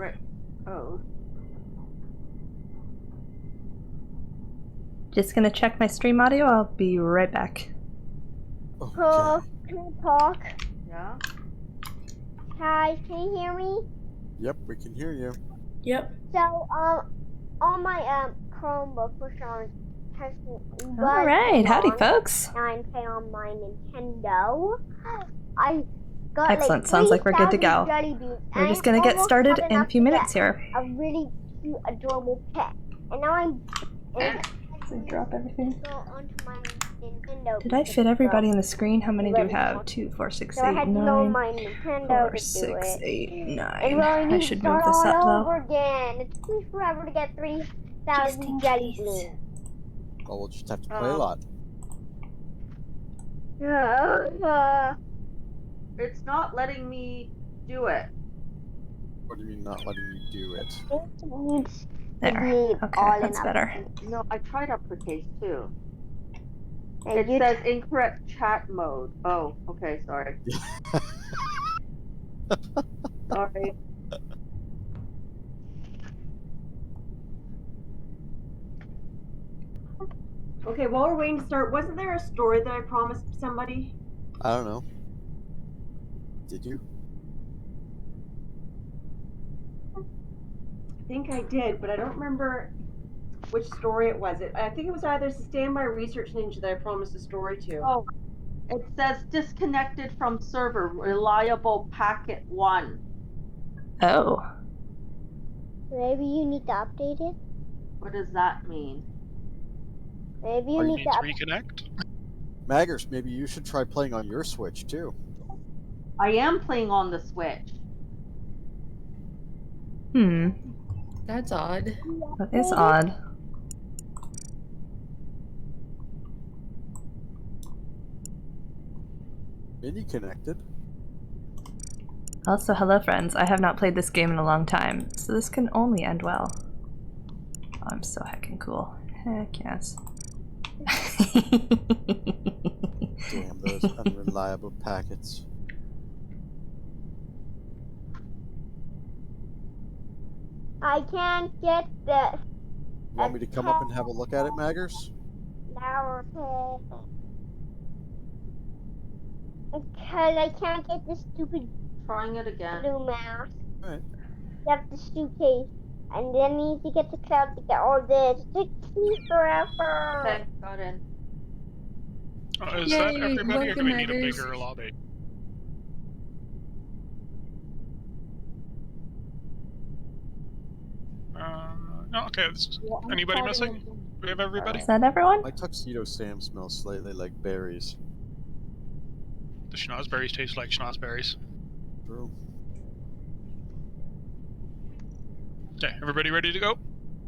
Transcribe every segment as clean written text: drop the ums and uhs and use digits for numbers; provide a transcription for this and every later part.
correct code. Just gonna check my stream audio. I'll be right back. Okay. Can we talk? Yeah. Hi, can you hear me? Yep, we can hear you. Yep. So, on my Chromebook, which All right, howdy, folks. and I'm playing on my Nintendo. I got Excellent. like Sounds like we're good to 3,000 go. jelly beans. We're and just I gonna get almost started had in a enough few to minutes get here. a really cute, adorable pet, and now I'm. Drop everything. Go onto my Nintendo. Did I fit everybody on the screen? How many do we have? 2, 4, 6, So I 8, had to load 9. my Nintendo 4, to 6, do it. 8, And 9. well, I I need should to move start this up all though. over again. It took me forever to get 3,000 jelly beans. Oh, we'll just have to play a lot. It's not letting me do it. What do you mean not letting you do it? There. Okay, that's better. No, I tried uppercase too. And It says incorrect chat mode. Oh, okay, sorry. Sorry. Okay, while we're waiting to start, wasn't there a story that I promised somebody? I don't know. Did you? I think I did, but I don't remember which story it was. I think it was either Sustain by Research Ninja that I promised a story to. Oh, it says disconnected from server, reliable packet 1. Oh. Maybe you need to update it. What does that mean? Maybe you need to reconnect. Maggers, maybe you should try playing on your Switch too. I am playing on the Switch. That's odd. That is odd. Mini connected. Also, hello friends. I have not played this game in a long time, so this can only end well. Oh, I'm so heckin' cool. Heck yes. Damn those unreliable packets. I can't get the. You want me to come up and have a look at it, Maggers? Now, because I can't get this stupid Trying it again. blue mouse. Alright. Get the suitcase, and then need to get the cloud to get all this. It takes me forever. Okay, got in. Is that everybody, or do we need a bigger lobby? No, okay. Anybody missing? Do we have everybody? Is that everyone? My tuxedo Sam smells slightly like berries. The schnozberries taste like schnozberries. True. Okay, everybody ready to go?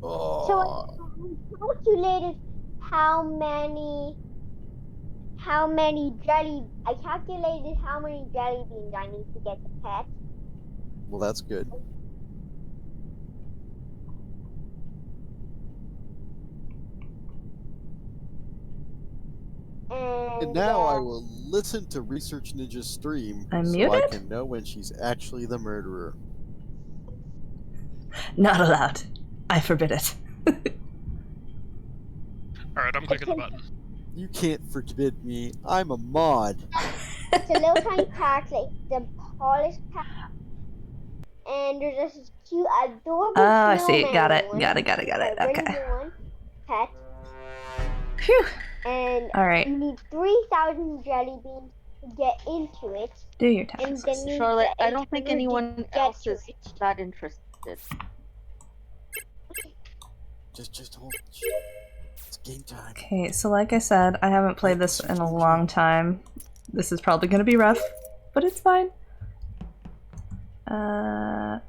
Oh. So I calculated how many jelly. I calculated how many jelly beans I need to get the pet. Well, that's good. And now I will listen to Research Ninja's stream I'm so I muted? can know when she's actually the murderer. Not allowed. I forbid it. Alright, I'm clicking the button. You can't forbid me. I'm a mod. It's a little tiny pack, like the polished pack. And there's this cute, adorable Oh, I see. snowman Got it. one. Got it. Okay. One pet. Phew. And Alright. you need 3,000 jelly beans to get into it. Do your And tasks. then you Charlotte, get I don't think to anyone get else to is it. that interested. Just hold. It's game time. Okay, so like I said, I haven't played this in a long time. This is probably gonna be rough, but it's fine. I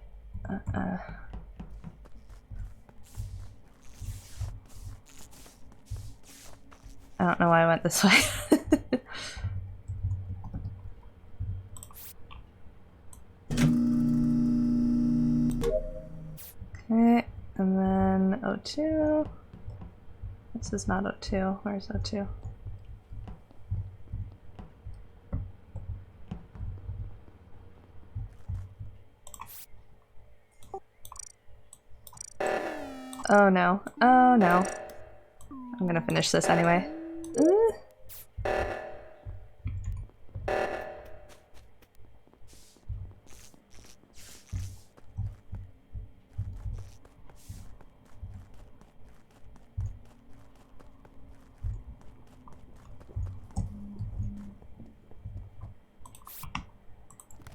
don't know why I went this way. Okay, and then O2. This is not O2. Where's O2? Oh no. Oh no. I'm gonna finish this anyway.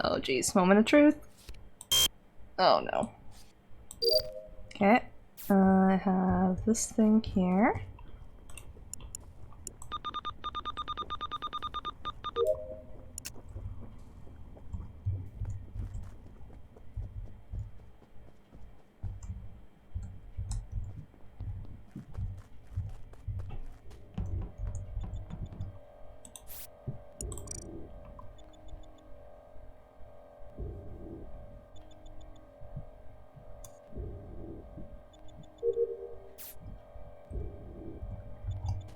Oh geez, moment of truth. Oh no. Okay. I have this thing here.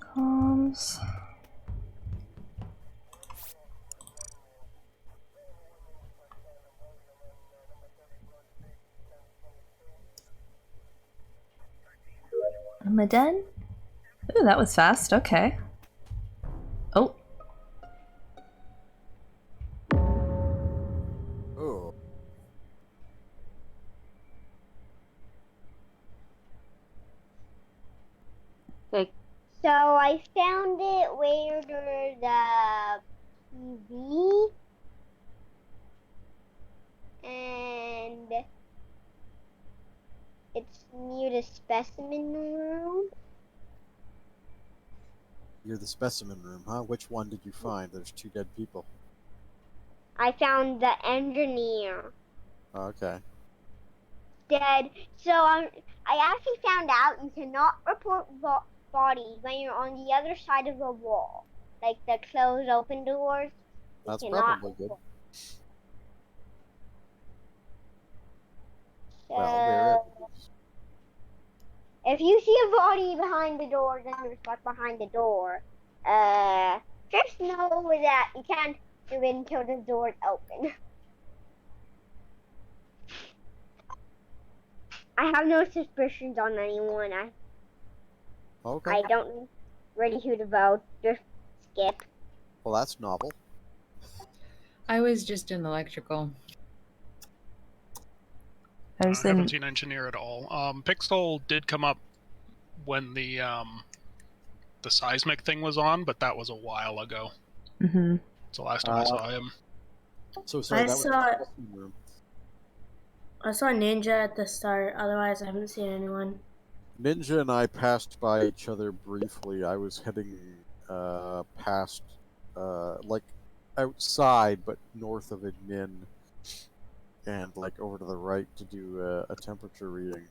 Comms. Am I done? Ooh, that was fast. Okay. Oh. Oh. Okay. So I found it where there's the TV and it's near the specimen room. You're the specimen room, huh? Which one did you find? There's 2 dead people. I found the engineer Okay. dead. So I actually found out you cannot report bodies when you're on the other side of the wall, like the closed open doors. That's cannot probably good. So Well, there it is. if you see a body behind the door, then you're stuck behind the door. Just know that you can't do it until the door's open. I have no suspicions on anyone. Okay. I don't ready who to vote. Just skip. Well, that's novel. I was just in electrical. I I was haven't in. seen engineer at all. Pixel did come up when the seismic thing was on, but that was a while ago. Mm-hmm. It's the last time I saw him. So sorry, I that was saw- the specimen room. I saw Ninja at the start, otherwise I haven't seen anyone. Ninja and I passed by each other briefly. I was heading past, like, outside, but north of admin, and, like, over to the right to do a temperature reading.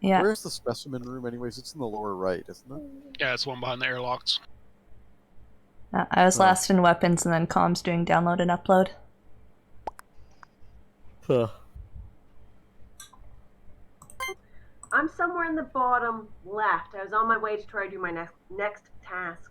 Yeah. Where's the specimen room, anyways? It's in the lower right, isn't it? Yeah, it's the one behind the airlocks. I was Oh. last in weapons and then comms doing download and upload. Huh. I'm somewhere in the bottom left. I was on my way to try to do my next task.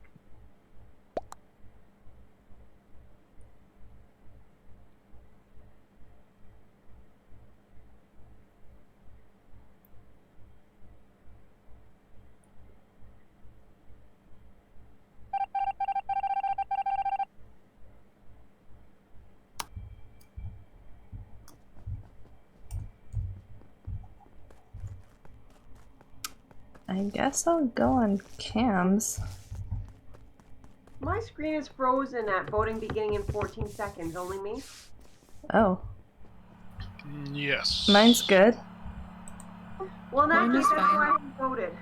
I guess I'll go on cams. My screen is frozen at voting beginning in 14 seconds. Only me? Oh, Yes. mine's good. Well, in that Mine case, is that's fine. why I haven't voted.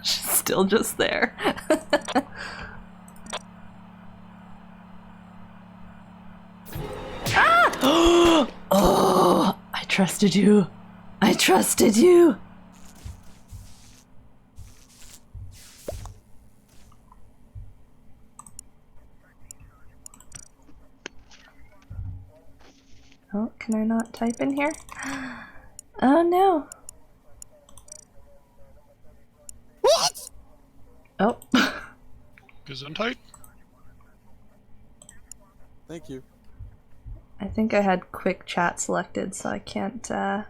She's still just there. Ah! Oh, I trusted you. I trusted you. Oh, can I not type in here? Oh no. What? Oh. Gesundheit? Thank you. I think I had quick chat selected, so I can't, Can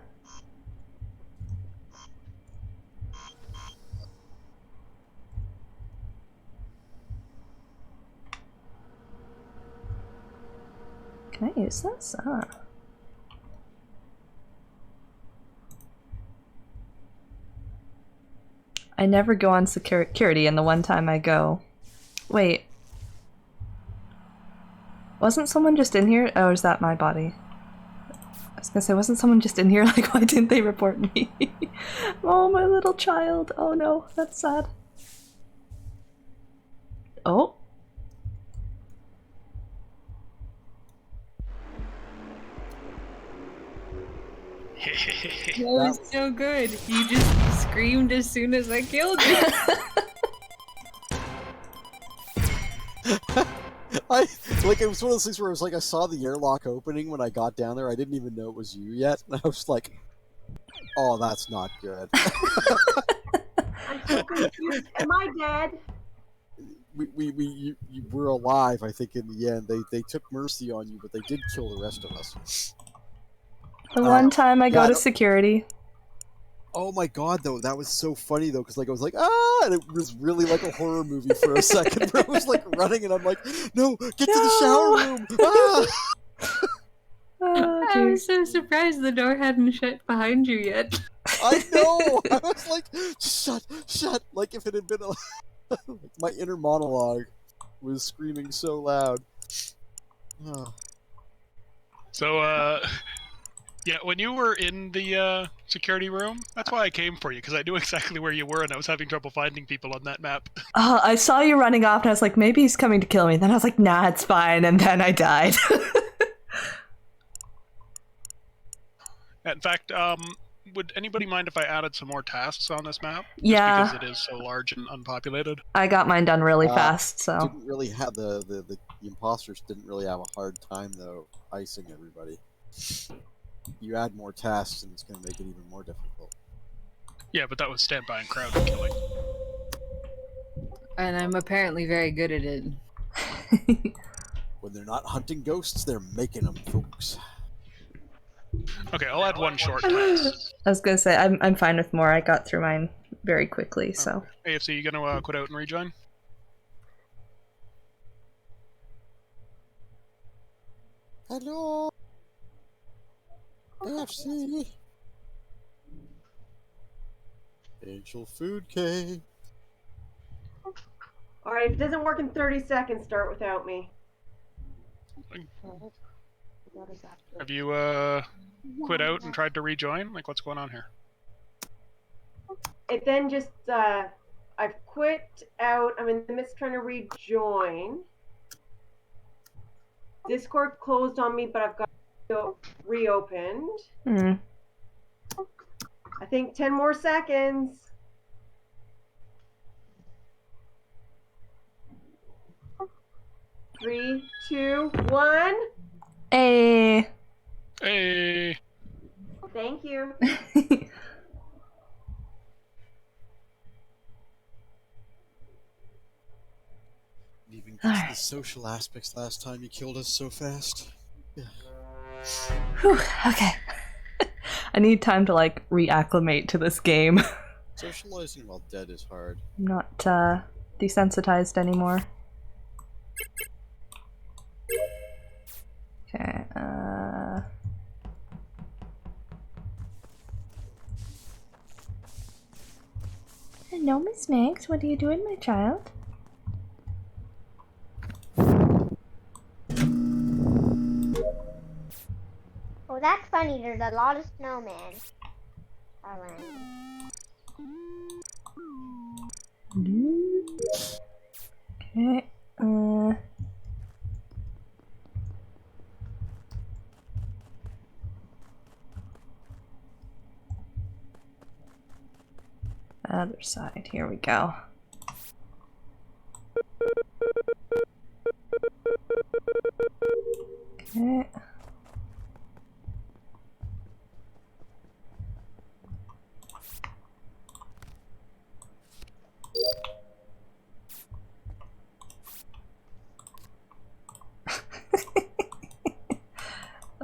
I use this? Ah. I never go on security, and the one time I go... Wait. Wasn't someone just in here? Oh, is that my body? I was gonna say, wasn't someone just in here? Like, why didn't they report me? Oh, my little child. Oh no, that's sad. Oh. That was so good. You just screamed as soon as I killed you. It was one of those things where it was like I saw the airlock opening when I got down there. I didn't even know it was you yet, and I was like, "Oh, that's not good." I'm so confused. Am I dead? You were alive, I think, in the end. They took mercy on you, but they did kill the rest of us. The one time I go yeah, to no- security. Oh my god, though, that was so funny though, because I was like, ah, and it was really like a horror movie for a second. Where I was like running, and I'm like, no, get to the shower room. Ah! Oh, I was so surprised the door hadn't shut behind you yet. I know. I was like, shut. Like if it had been my inner monologue was screaming so loud. Oh. So, yeah, when you were in the security room, that's why I came for you, because I knew exactly where you were, and I was having trouble finding people on that map. I saw you running off, and I was like, maybe he's coming to kill me. Then I was like, nah, it's fine, and then I died. In fact, would anybody mind if I added some more tasks on this map? Yeah. Just because it is so large and unpopulated. I got mine done really fast, so. Didn't really have the imposters didn't really have a hard time though icing everybody. You add more tasks, and it's going to make it even more difficult. Yeah, but that was standby and crowd killing. And I'm apparently very good at it. When they're not hunting ghosts, they're making them, folks. Okay, I'll add one short task. I was gonna say, I'm fine with more. I got through mine very quickly, so. AFC, you gonna quit out and rejoin? Hello, AFC. Angel Food Cake. Alright, if it doesn't work in 30 seconds, start without me. Have you quit out and tried to rejoin? Like, what's going on here? It then just, I've quit out. I'm in the midst of trying to rejoin. Discord closed on me, but I've got it reopened. Hmm. I think 10 more seconds. 3, 2, 1. Hey. Hey! Thank you. You even get to the social aspects last time you killed us so fast. Yeah. Whew, okay. I need time to, like, reacclimate to this game. Socializing while dead is hard. I'm not, desensitized anymore. Okay, Hello, Miss Megs. What are you doing, my child? Oh, that's funny. There's a lot of snowmen around. Okay, other side. Here we go. Okay.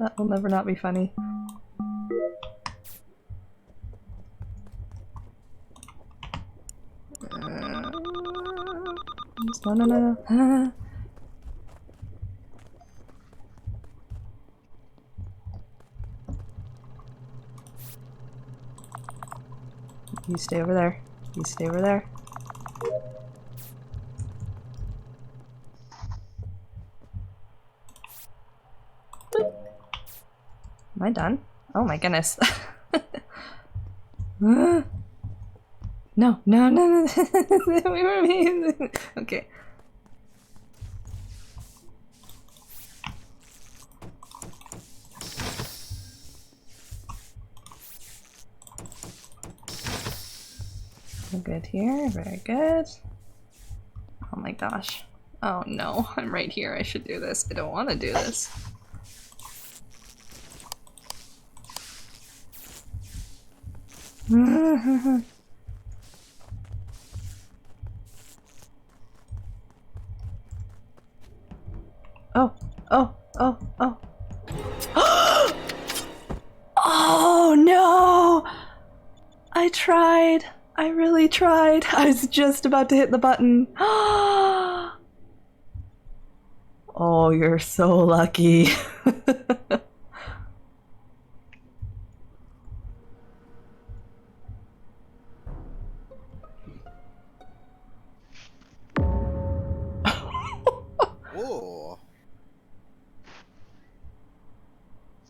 That will never not be funny. No, no, no, no. You stay over there. You stay over there. Boop. Am I done? Oh my goodness. No, no, no, no. We were me. Okay. We're good here. Very good. Oh my gosh. Oh no, I'm right here. I should do this. I don't want to do this. Oh, oh, oh, oh. Oh no! I tried. I really tried. I was just about to hit the button. Oh, you're so lucky. Oh.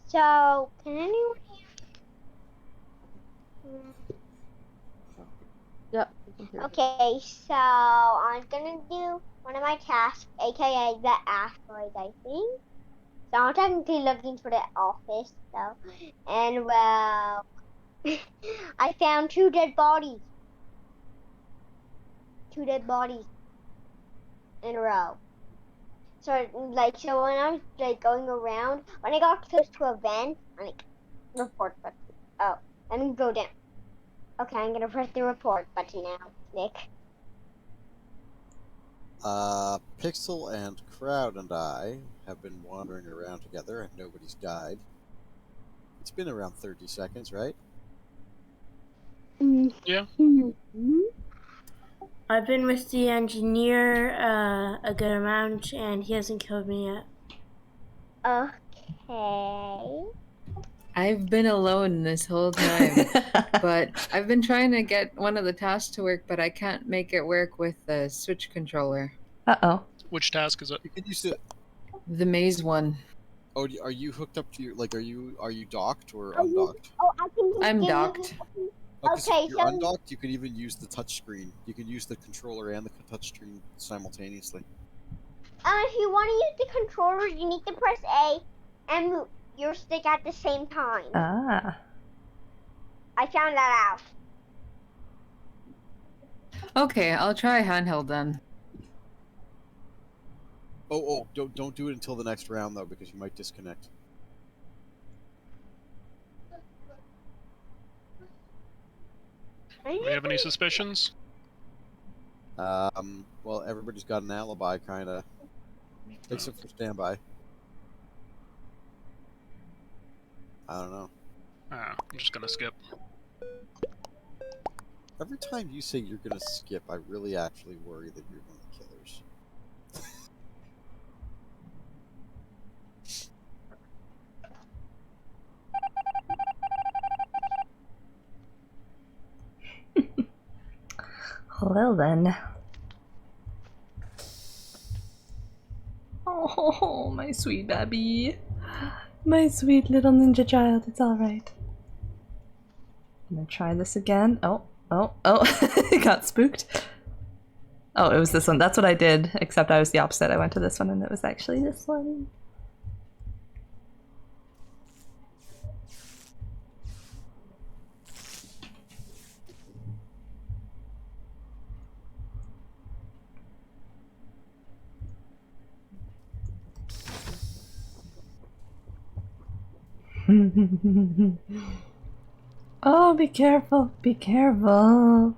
So, can anyone Yep. we can hear you. Okay, so I'm gonna do one of my tasks, aka the asteroid, I think. So I'm technically looking for the office, though. And well, I found 2 dead bodies. 2 dead bodies in a row. So when I was going around, when I got close to a vent, I'm like, report button. Oh, let me go down. Okay, I'm gonna press the report button now, Nick. Pixel and Crowd and I have been wandering around together and nobody's died. It's been around 30 seconds, right? Yeah. I've been with the engineer a good amount, and he hasn't killed me yet. Okay. I've been alone this whole time, but I've been trying to get one of the tasks to work, but I can't make it work with the Switch controller. Uh-oh. Which task is it? You could use it. The maze one. Oh, are you hooked up to your are you docked or undocked? Oh, I can. I'm give you- docked. Because Okay, if you're so- undocked, you can even use the touchscreen. You can use the controller and the touchscreen simultaneously. If you want to use the controller, you need to press A and move your stick at the same time. Ah. I found that out. Okay, I'll try handheld then. Oh, don't do it until the next round though, because you might disconnect. Do we have any suspicions? Well, everybody's got an alibi, kinda. Except for standby. I don't know. I'm just gonna skip. Every time you say you're gonna skip, I really actually worry that you're one of the killers. Well then. Oh, my sweet baby. My sweet little ninja child, it's alright. I'm gonna try this again. Oh. Got spooked. Oh, it was this one. That's what I did, except I was the opposite. I went to this one and it was actually this one. Oh, be careful, be careful.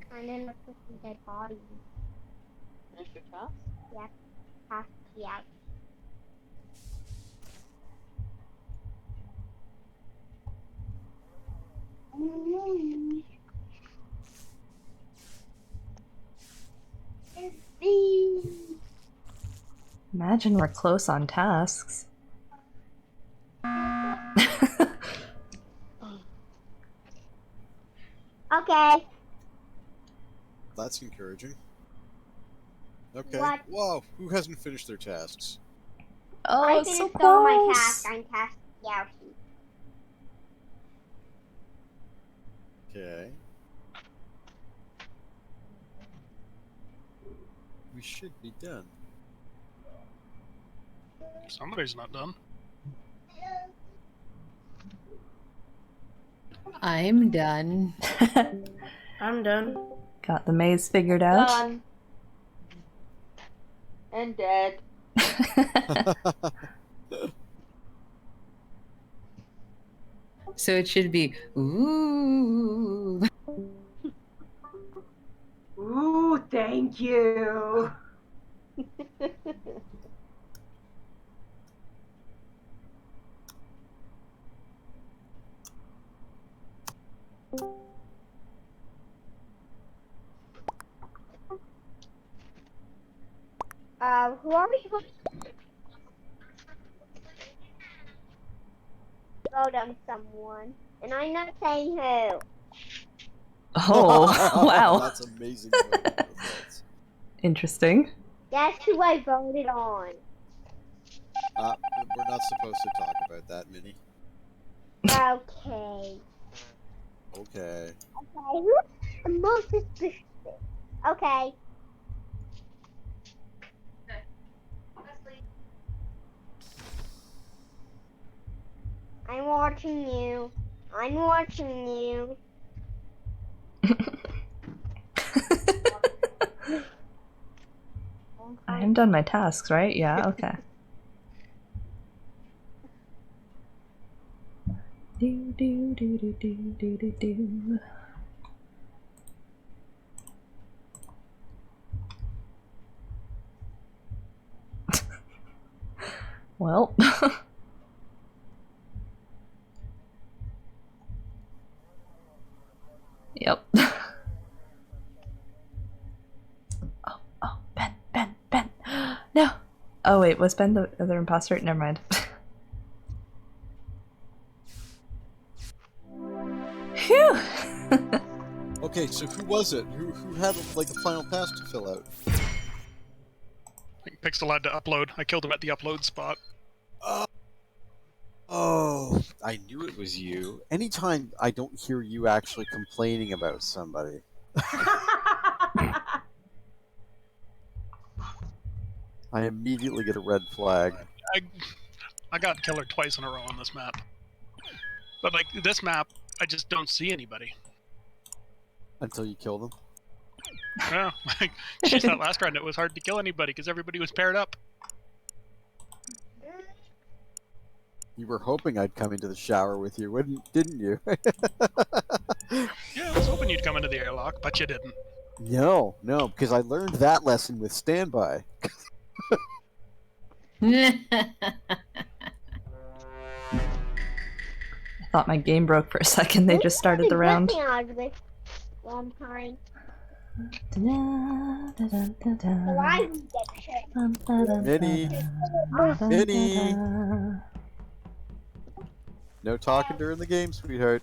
Kind of look like some dead body. Finish your task? Yeah. Imagine we're close on tasks. Okay. That's encouraging. Okay. What? Whoa, who hasn't finished their tasks? Oh, I it's so finished all my close. tasks. I'm task Yoshi. Okay. We should be done. Somebody's not done. I'm done. I'm done. Got the maze figured out. Done. And dead. So it should be ooh. Ooh, thank you. Who are we supposed to vote on someone? And I'm not saying who. Oh, wow. That's amazing. Results. Interesting. Guess who I voted on? We're not supposed to talk about that, Minnie. Okay. Okay. Okay, who's the most suspicious? Okay. I'm watching you. I'm watching you. I haven't done my tasks, right? Yeah, okay. Do do do do do do do do. Well. Yep. Oh, Ben. No! Oh wait, was Ben the other imposter? Never mind. Phew! Okay, so who was it? Who had like a final task to fill out? I think Pixel had to upload. I killed him at the upload spot. Oh, I knew it was you. Anytime I don't hear you actually complaining about somebody. I immediately get a red flag. I got killer twice in a row on this map. But like this map, I just don't see anybody. Until you kill them. Yeah, like just that last round, it was hard to kill anybody because everybody was paired up. You were hoping I'd come into the shower with you, didn't you? Yeah, I was hoping you'd come into the airlock, but you didn't. No, because I learned that lesson with Standby. I thought my game broke for a second. They just started the round. One time. Minnie! No talking during the game, sweetheart.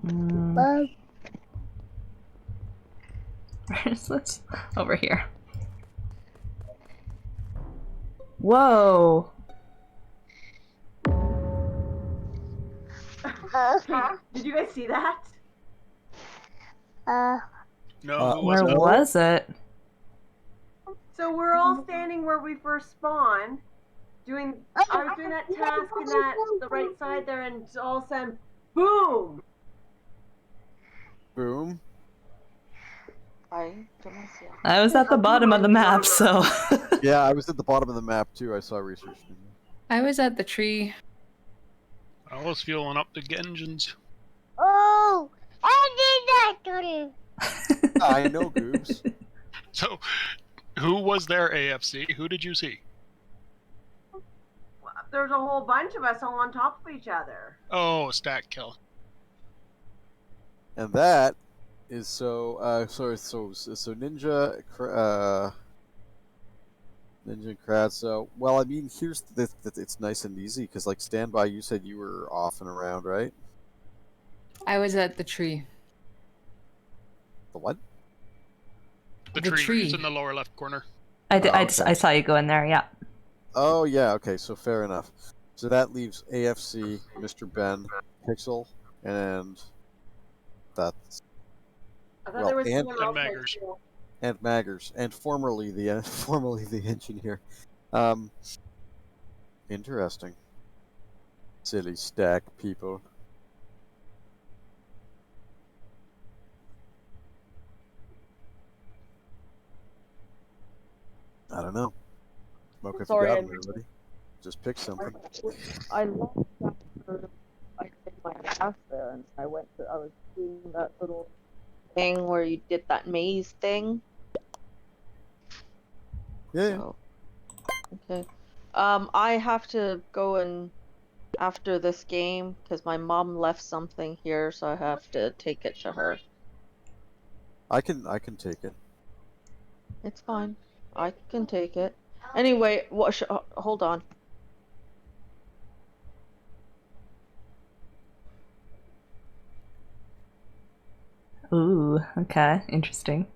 Where is this? Over here. Whoa! Did you guys see that? No, who Where was it? was it? So we're all standing where we first spawned, I was doing that task in the right side there, and all of a sudden, boom! Boom. Hi, Demacia. I was at the bottom of the map, so. Yeah, I was at the bottom of the map too. I saw research. I was at the tree. I was fueling up the engines. Oh, I did that. I know, Goobs. So, who was there, AFC? Who did you see? There's a whole bunch of us all on top of each other. Oh, stack kill. And that is so Ninja, Ninja and Krat. So, well, I mean, here's it's nice and easy because, like, Standby, you said you were off and around, right? I was at the tree. The what? The The tree. tree. It's in the lower left corner. I Okay. saw you go in there, yeah. Oh yeah, okay, so fair enough. So that leaves AFC, Mr. Ben, Pixel, and that's I thought Well, there was and- someone else. Maggers. too. and Maggers, and formerly the engineer. Interesting. Silly stack people. I don't know. Smoke if Sorry, you got I 'em, everybody. Just pick something. I left after I did my task there, and I was doing that little thing where you did that maze thing. Yeah. So, okay. I have to go and after this game because my mom left something here, so I have to take it to her. I can take it. It's fine. I can take it. Anyway, what? Hold on. Ooh, okay, interesting.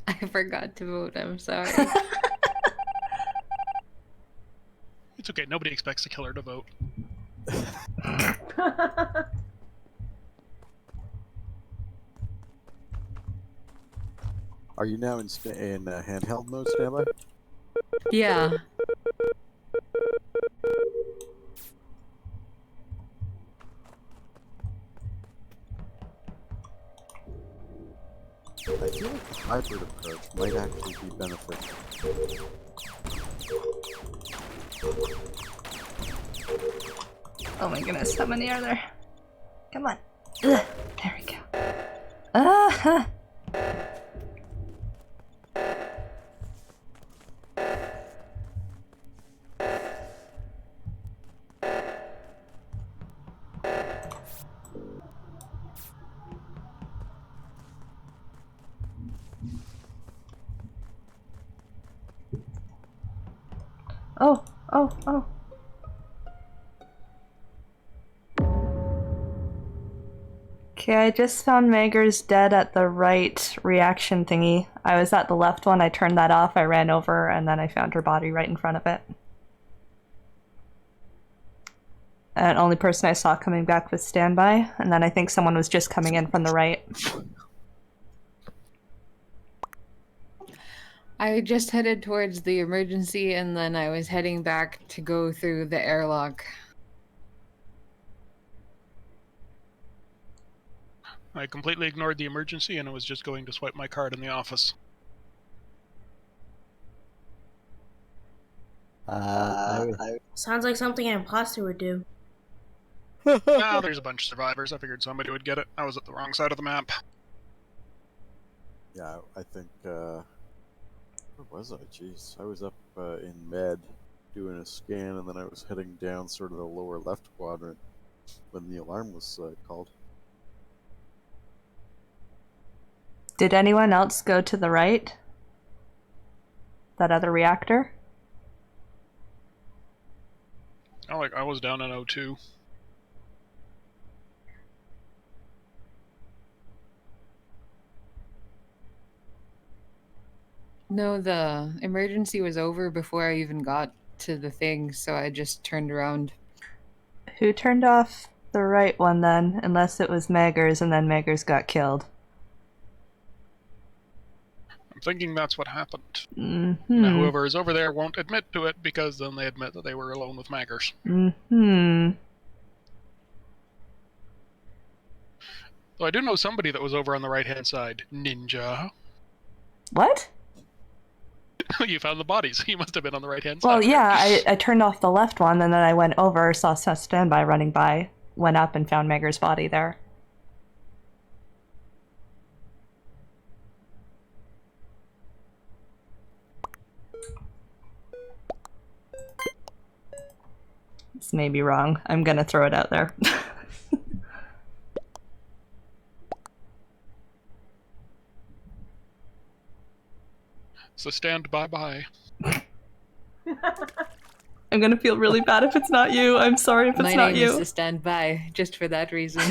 I forgot to vote. I'm sorry. It's okay. Nobody expects the killer to vote. Are you now in handheld mode, Standby? Yeah. I feel like the hybrid approach might actually be beneficial. Oh my goodness, how many are there? Come on. Ugh, there we go. Ah! Oh, oh, oh. Okay, I just found Maggers dead at the right reaction thingy. I was at the left one, I turned that off, I ran over, and then I found her body right in front of it. And only person I saw coming back was Standby, and then I think someone was just coming in from the right. I just headed towards the emergency and then I was heading back to go through the airlock. I completely ignored the emergency and I was just going to swipe my card in the office. Sounds like something an imposter would do. Now there's a bunch of survivors. I figured somebody would get it. I was at the wrong side of the map. Yeah, I think, where was I? Jeez, I was up in med doing a scan, and then I was heading down sort of the lower left quadrant when the alarm was called. Did anyone else go to the right? That other reactor? I was down in O2. No, the emergency was over before I even got to the thing, so I just turned around. Who turned off the right one then? Unless it was Maggers and then Maggers got killed. I'm thinking that's what happened. Mm-hmm. Now, whoever is over there won't admit to it because then they admit that they were alone with Maggers. Mm-hmm. Though I do know somebody that was over on the right-hand side. Ninja. What? You found the bodies. You must have been on the right-hand side. Well, right? yeah, I turned off the left one, and then I went over, saw Standby running by, went up and found Megger's body there. This may be wrong. I'm gonna throw it out there. So stand by. I'm gonna feel really bad if it's not you. I'm sorry if it's My not name you. is to stand by, just for that reason.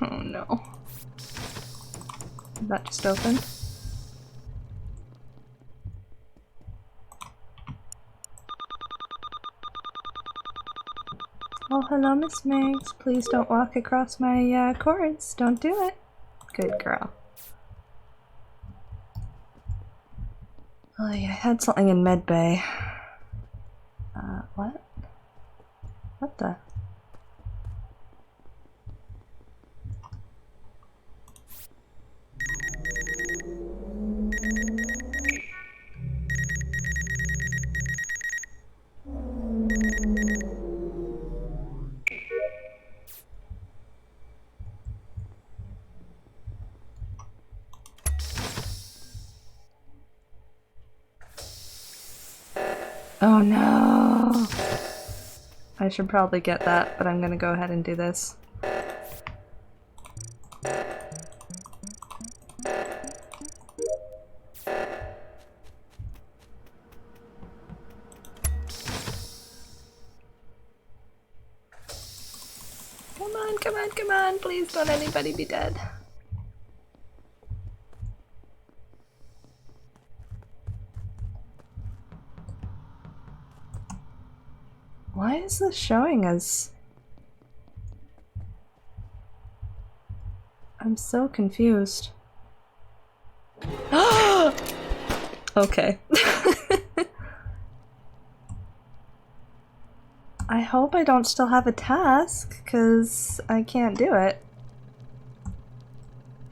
Oh no. Did that just open? Oh, hello, Miss Megs. Please don't walk across my cords. Don't do it. Good girl. Oh, yeah, I had something in medbay. What? What the? Oh no! I should probably get that, but I'm gonna go ahead and do this. Come on, come on, come on! Please don't anybody be dead. Why is this showing as... I'm so confused. Okay. I hope I don't still have a task, because I can't do it.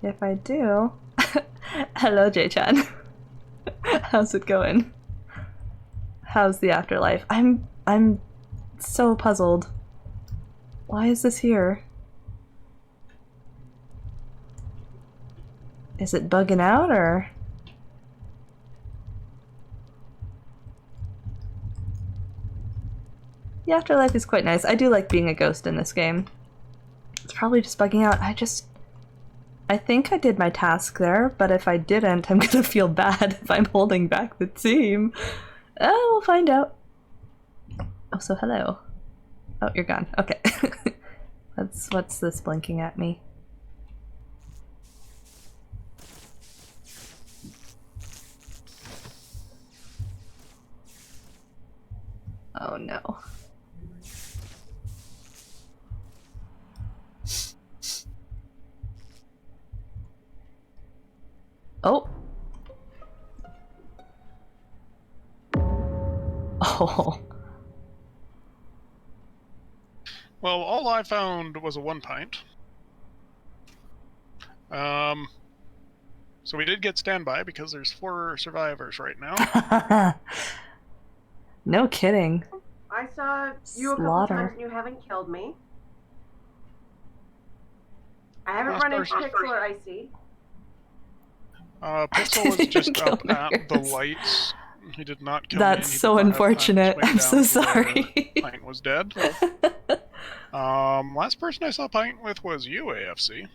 If I do... Hello, J-chan. How's it going? How's the afterlife? I'm so puzzled. Why is this here? Is it bugging out, or...? The afterlife is quite nice. I do like being a ghost in this game. It's probably just bugging out. I think I did my task there, but if I didn't, I'm gonna feel bad if I'm holding back the team. Oh, we'll find out. Oh, so hello. Oh, you're gone. Okay. What's this blinking at me? Oh no. Oh. Oh. Well, all I found was a 1 pint. So we did get standby because there's 4 survivors right now. No kidding. I saw you a couple Slaughter. times and you haven't killed me. I haven't Last run into person. Pixel or Icy. Pixel was just Kill up at the Meggers. lights. He did not kill me. That's and he so did not have time to unfortunate. swing I'm down so to sorry. where Pint was dead. Last person I saw Pint with was you, AFC.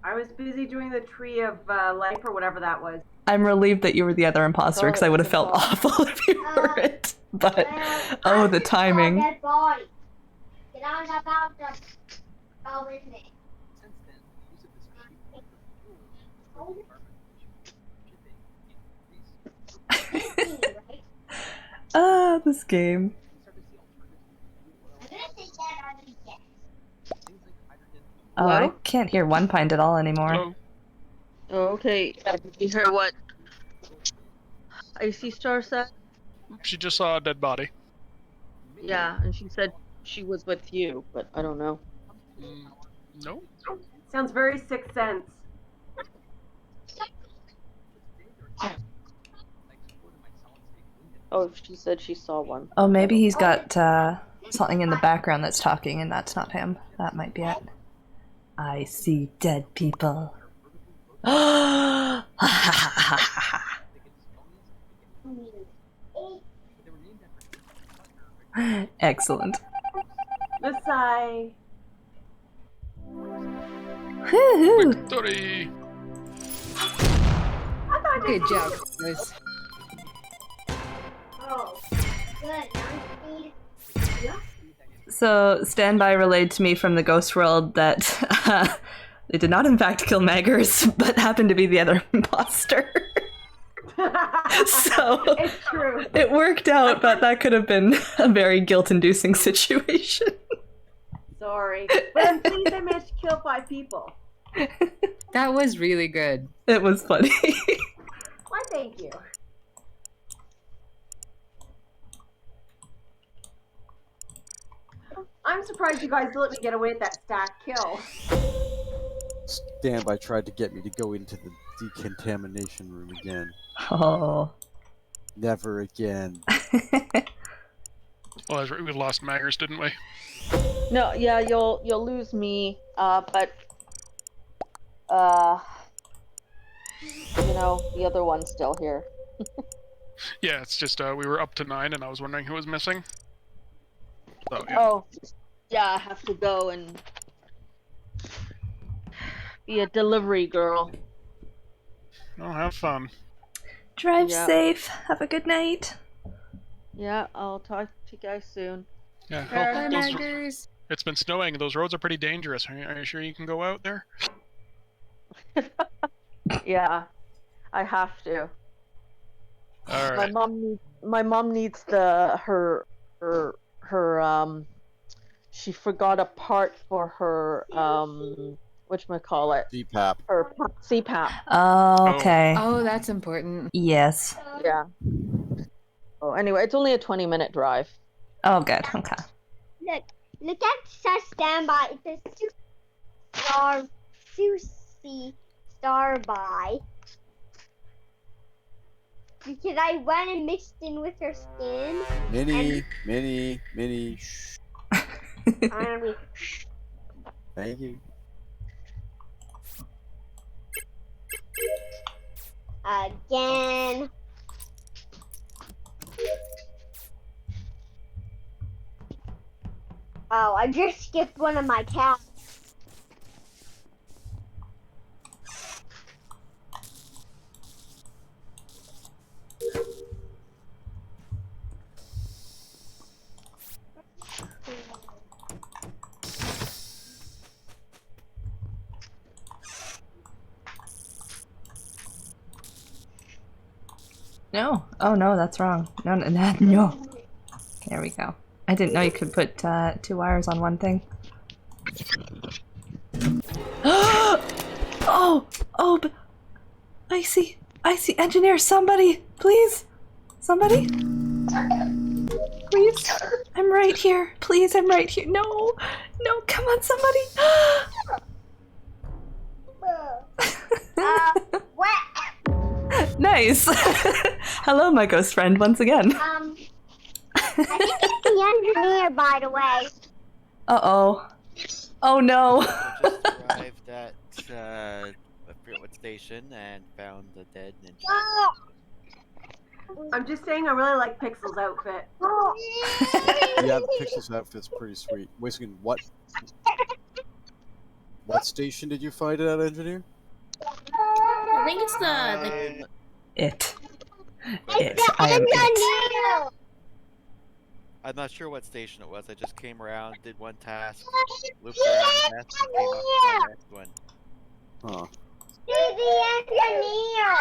I was busy doing the tree of life or whatever that was. I'm relieved that you were the other imposter because I would have felt awful if you weren't. But oh, the timing. Dead body. Get on about the. Go with me. this game. Oh, I Hello? can't hear One Pint at all anymore. Hello? Oh, okay. Did you hear what Icy Star said? She just saw a dead body. Yeah, and she said she was with you, but I don't know. No? Sounds very Sixth Sense. Oh, she said she saw one. Oh, maybe he's got something in the background that's talking and that's not him. That might be it. I see dead people. Excellent. Masai. Woohoo! Victory! I thought Good job, guys. Oh, good. So, Standby relayed to me from the Ghost World that they did not in fact kill Maggers, but happened to be the other imposter. So, It's true. it worked out, but that could have been a very guilt-inducing situation. Sorry. But I'm pleased I managed to kill 5 people. That was really good. It was funny. Why, thank you. I'm surprised you guys let me get away with that stack kill. Standby tried to get me to go into the decontamination room again. Oh. Never again. Well, that's right. We lost Maggers, didn't we? No, yeah, you'll lose me, but you know, the other one's still here. Yeah, it's just we were up to 9 and I was wondering who was missing. So, yeah. Oh, yeah, I have to go and be a delivery girl. Oh, have fun. Drive Yeah. safe. Have a good night. Yeah, I'll talk to you guys soon. Yeah, Bye, hope those, Maggers. it's been snowing. Those roads are pretty dangerous. Are you sure you can go out there? Yeah, I have to. All right. My mom needs her she forgot a part for her whatchamacallit, CPAP. her CPAP. Oh, okay. Oh, that's important. Yes. Yeah. Oh, anyway, it's only a 20-minute drive. Oh, good. Okay. Look at such standby. It says Susie Starby. Because I went and mixed in with her skin. Mini. Shh. I mean, Thank you. again. Oh, I just skipped one of my tasks. No. Oh, no, that's wrong. No. No. There we go. I didn't know you could put 2 wires on one thing. Oh, but I see, engineer, somebody, please, somebody, please, I'm right here, please, I'm right here, no, come on, somebody. What? Nice. Hello, my ghost friend, once again. I think it's the engineer, by the way. Uh-oh. Oh no. I just arrived at I forget what station and found the dead ninja. I'm just saying I really like Pixel's outfit. Yeah, the Pixels outfit's pretty sweet. Wait a second, what station did you find it at, engineer? I think it's the It. It's I am it. engineer. I'm not sure what station it was. I just came around, did one task, looped around the desk, and came up to the next one. Huh. He's the engineer.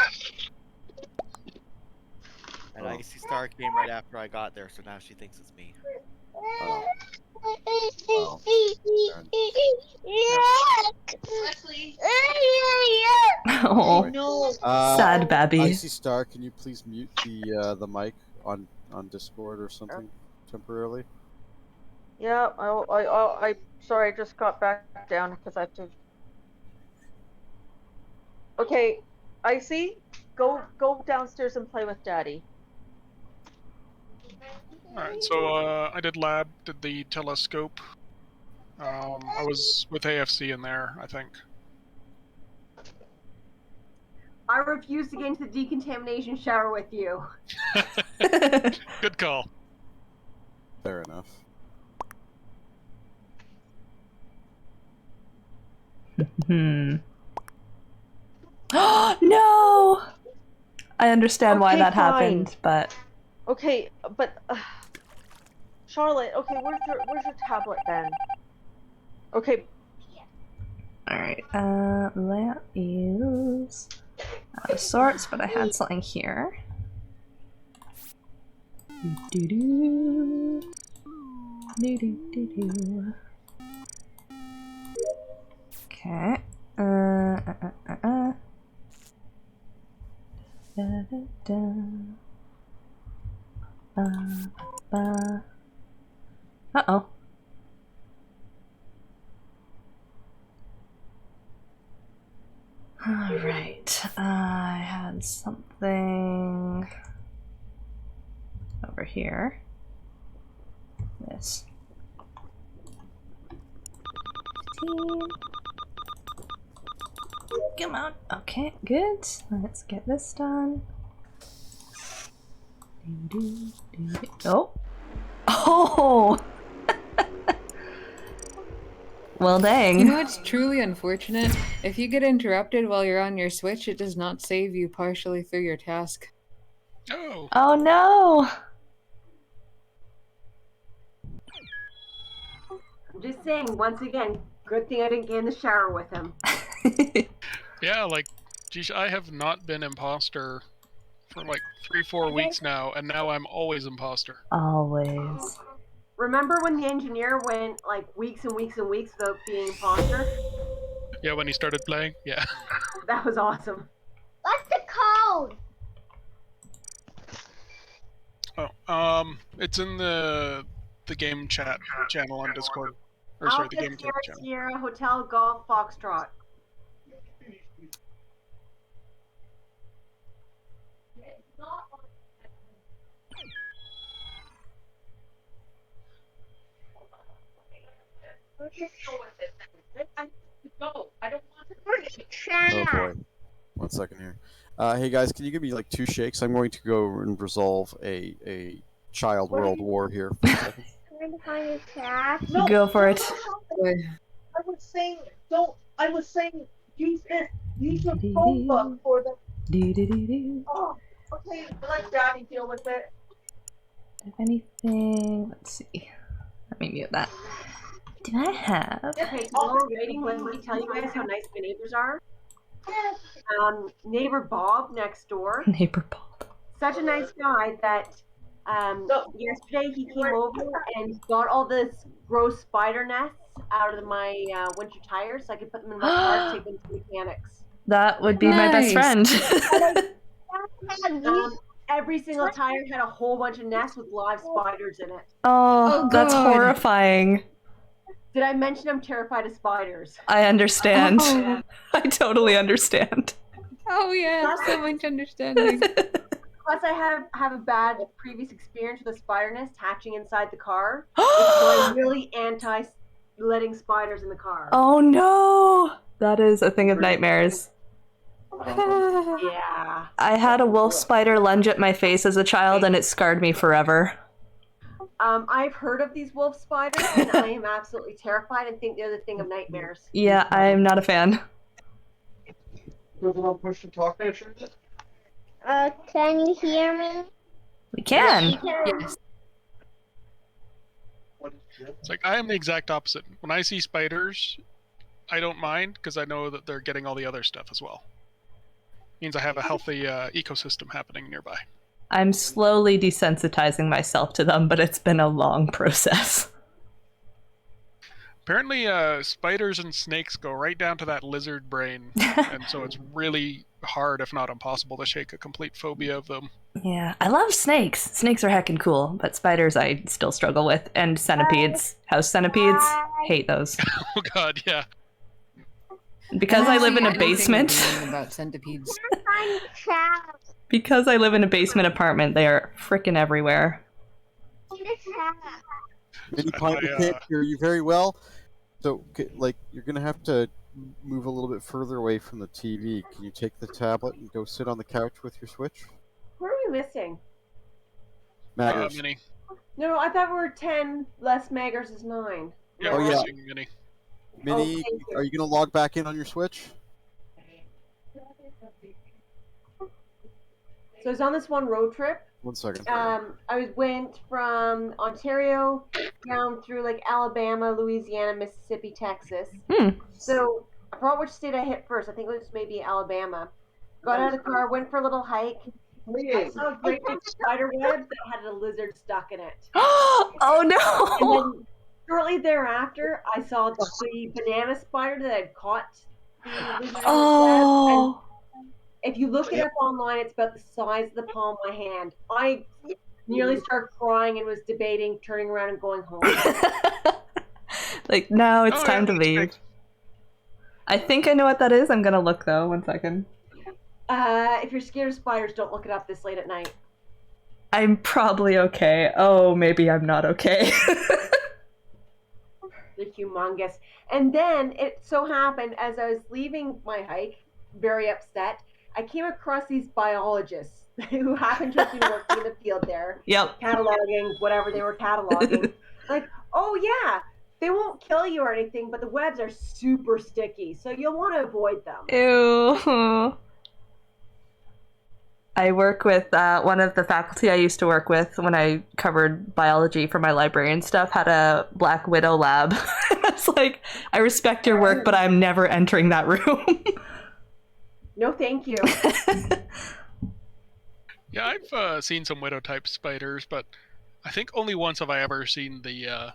And I Icy Star came right after I got there, so now she thinks it's me. Oh. Oh, No. sad Babby. Icy Star, can you please mute the mic on Discord or something temporarily? Yeah, I sorry, I just got back down because I have to. Okay, Icy, go downstairs and play with Daddy. Alright, so I did lab, did the telescope. I was with AFC in there, I think. I refuse to get into the decontamination shower with you. Good call. Fair enough. No! I understand why Okay, that fine. happened, but Okay, but Charlotte, okay, where's your tablet then? Okay, alright. That is out of sorts, but I had something here. Do-do-do. Do-do-do-do. Okay. Da, da, da. Ba. Uh-oh. Alright, I had something over here. This. 15. Come on. Okay, good. Let's get this done. Oh! Oh! Well, dang. You know what's truly unfortunate? If you get interrupted while you're on your Switch, it does not save you partially through your task. Oh. Oh no! I'm just saying, once again, good thing I didn't get in the shower with him. Yeah, like, geez, I have not been imposter for like 3-4 weeks now, and now I'm always imposter. Always. Remember when the engineer went like weeks and weeks and weeks without being imposter? Yeah, when he started playing, yeah. That was awesome. What's the code? Oh, it's in the game chat channel on Discord. Or sorry, the Alpha game chat Sierra channel. Sierra Hotel Golf Foxtrot. Oh boy. 1 second here. Hey guys, can you give me like 2 shakes? I'm going to go and resolve a child world war here for a second. Trying to find your tab. Go for it. I was saying use this. Use your phone book for the. Do-do-do-do. Oh, okay, let Daddy deal with it. If anything, let's see. Let me mute that. Do I have? Okay, while we're waiting, let me tell you guys how nice my neighbors are. Neighbor Bob next door. Neighbor Bob. Such a nice guy that yesterday he came over and got all this gross spider nests out of my winter tires so I could put them in my car and take them to mechanics. That would be my best friend. Every single tire had a whole bunch of nests with live spiders in it. Oh, that's God. horrifying. Did I mention I'm terrified of spiders? I understand. Oh. I totally understand. Oh yeah, so much understanding. Plus, I have a bad previous experience with a spider nest hatching inside the car. So I'm really anti letting spiders in the car. Oh no! That is a thing of nightmares. Yeah. I had a wolf spider lunge at my face as a child and it scarred me forever. I've heard of these wolf spiders and I am absolutely terrified and think they're the thing of nightmares. Yeah, I'm not a fan. Can you hear me? We can! Yes. It's like, I am the exact opposite. When I see spiders, I don't mind, because I know that they're getting all the other stuff as well. Means I have a healthy ecosystem happening nearby. I'm slowly desensitizing myself to them, but it's been a long process. Apparently, spiders and snakes go right down to that lizard brain, and so it's really hard, if not impossible, to shake a complete phobia of them. Yeah, I love snakes. Snakes are heckin' cool, but spiders I still struggle with. And centipedes. House centipedes. Hate those. Oh god, yeah. Because I live in a Anything basement. mean about centipedes. Because I live in a basement apartment, they are frickin' everywhere. Mini Pint, we can't hear you very well. So, like, you're gonna have to move a little bit further away from the TV. Can you take the tablet and go sit on the couch with your Switch? Who are we missing? Maggers. Mini. No, I thought we were 10 less Maggers is 9. Yeah, Oh, we're yeah. missing Mini. Mini, thank you. are you gonna log back in on your Switch? So I was on this one road trip. 1 second. Went from Ontario down through like Alabama, Louisiana, Mississippi, Texas. So I forgot which state I hit first. I think it was maybe Alabama. Got out of the car, went for a little hike. I saw a great big spider web that had a lizard stuck in it. Oh And no! then shortly thereafter, I saw the banana spider that had caught the lizard in the web. Oh! If you look it up online, it's about the size of the palm of my hand. I nearly started crying and was debating turning around and going home. Like, no, it's Oh, time yeah, to that's leave. great. I think I know what that is. I'm gonna look though. 1 second. If you're scared of spiders, don't look it up this late at night. I'm probably okay. Oh, maybe I'm not okay. They're humongous. And then it so happened, as I was leaving my hike, very upset, I came across these biologists who happened to have been working in the field there, Yep. cataloging whatever they were cataloging. Like, oh yeah, they won't kill you or anything, but the webs are super sticky, so you'll want to avoid them. Ew. I work with one of the faculty I used to work with when I covered biology for my librarian stuff had a Black Widow lab. It's like, I respect your work, but I'm never entering that room. No, thank you. Yeah, I've seen some widow-type spiders, but I think only once have I ever seen the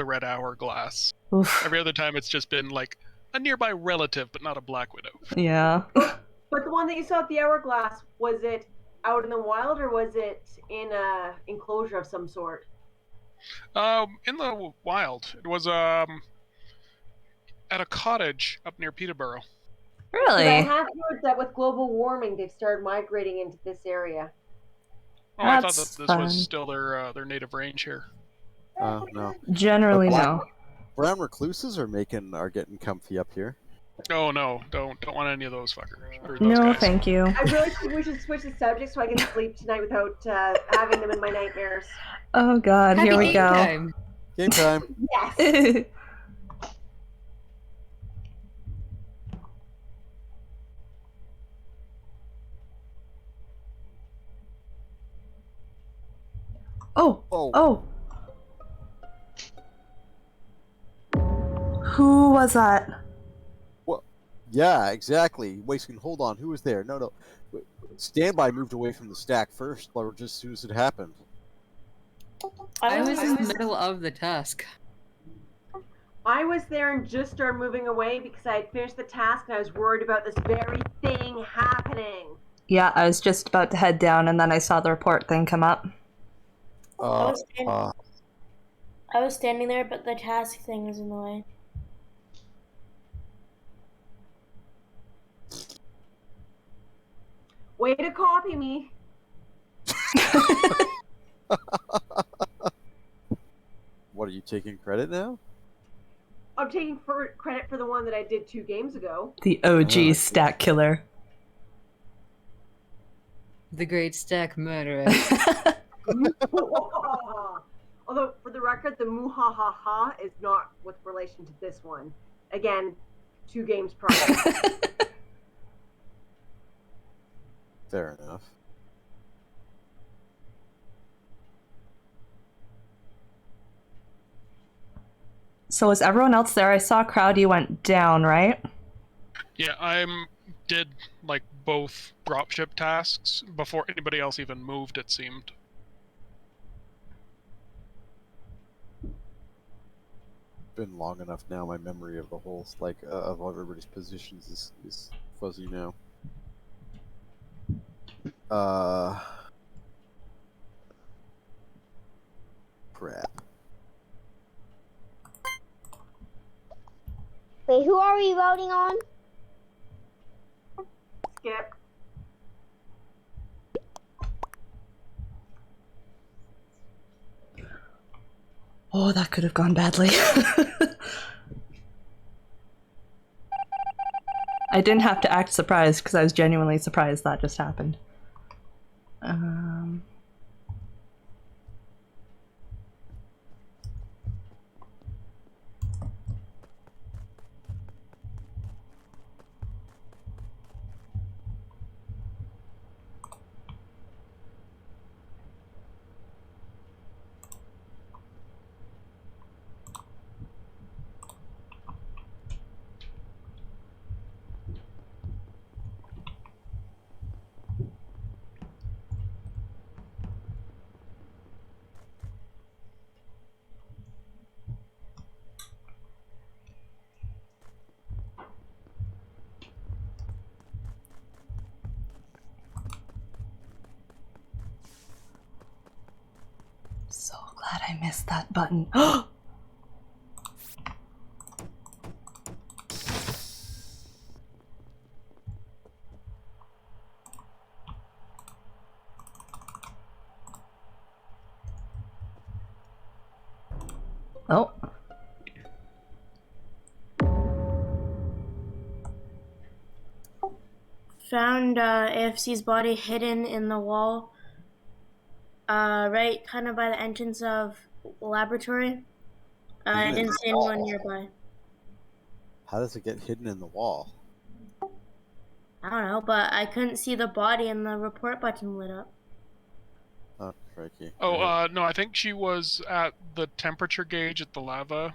red hourglass. Oof. Every other time it's just been like a nearby relative, but not a black widow. Yeah. But the one that you saw at the hourglass, was it out in the wild or was it in a enclosure of some sort? In the wild. It was at a cottage up near Peterborough. But I Really? have heard that with global warming, they've started migrating into this area. Oh, I thought That's that this fun. was still their native range here. No. Generally, But no. Brown recluses are getting comfy up here. Oh no, don't want any of those fuckers. Or those No, guys. thank you. I really think we should switch the subject so I can sleep tonight without having them in my nightmares. Oh god, here we Happy go. game time. Game time. Yes. Oh, Oh, oh. Who was that? yeah, exactly. Wasting. Hold on. Who was there? No. Standby moved away from the stack first, or just as soon as it happened. I was in the middle of the task. I was there and just started moving away because I had finished the task and I was worried about this very thing happening. Yeah, I was just about to head down and then I saw the report thing come up. Uh, I was standing there, but the task thing was in the way. Way to copy me. What, are you taking credit now? I'm taking credit for the one that I did 2 games ago. The OG stack killer. The Great Stack Murderer. Although, for the record, the muhahaha is not with relation to this one. Again, 2 games prior. Fair enough. So was everyone else there? I saw Crowdy went down, right? Yeah, did like both dropship tasks before anybody else even moved, it seemed. Been long enough now. My memory of the whole of everybody's positions is fuzzy now. Crap. Wait, who are we voting on? Skip. Oh, that could have gone badly. I didn't have to act surprised because I was genuinely surprised that just happened. So glad I missed that button. Oh. Found AFC's body hidden in the wall, right kind of by the entrance of laboratory. I didn't see anyone nearby. How does it get hidden in the wall? I don't know, but I couldn't see the body and the report button lit up. Oh, crikey. Oh, no, I think she was at the temperature gauge at the lava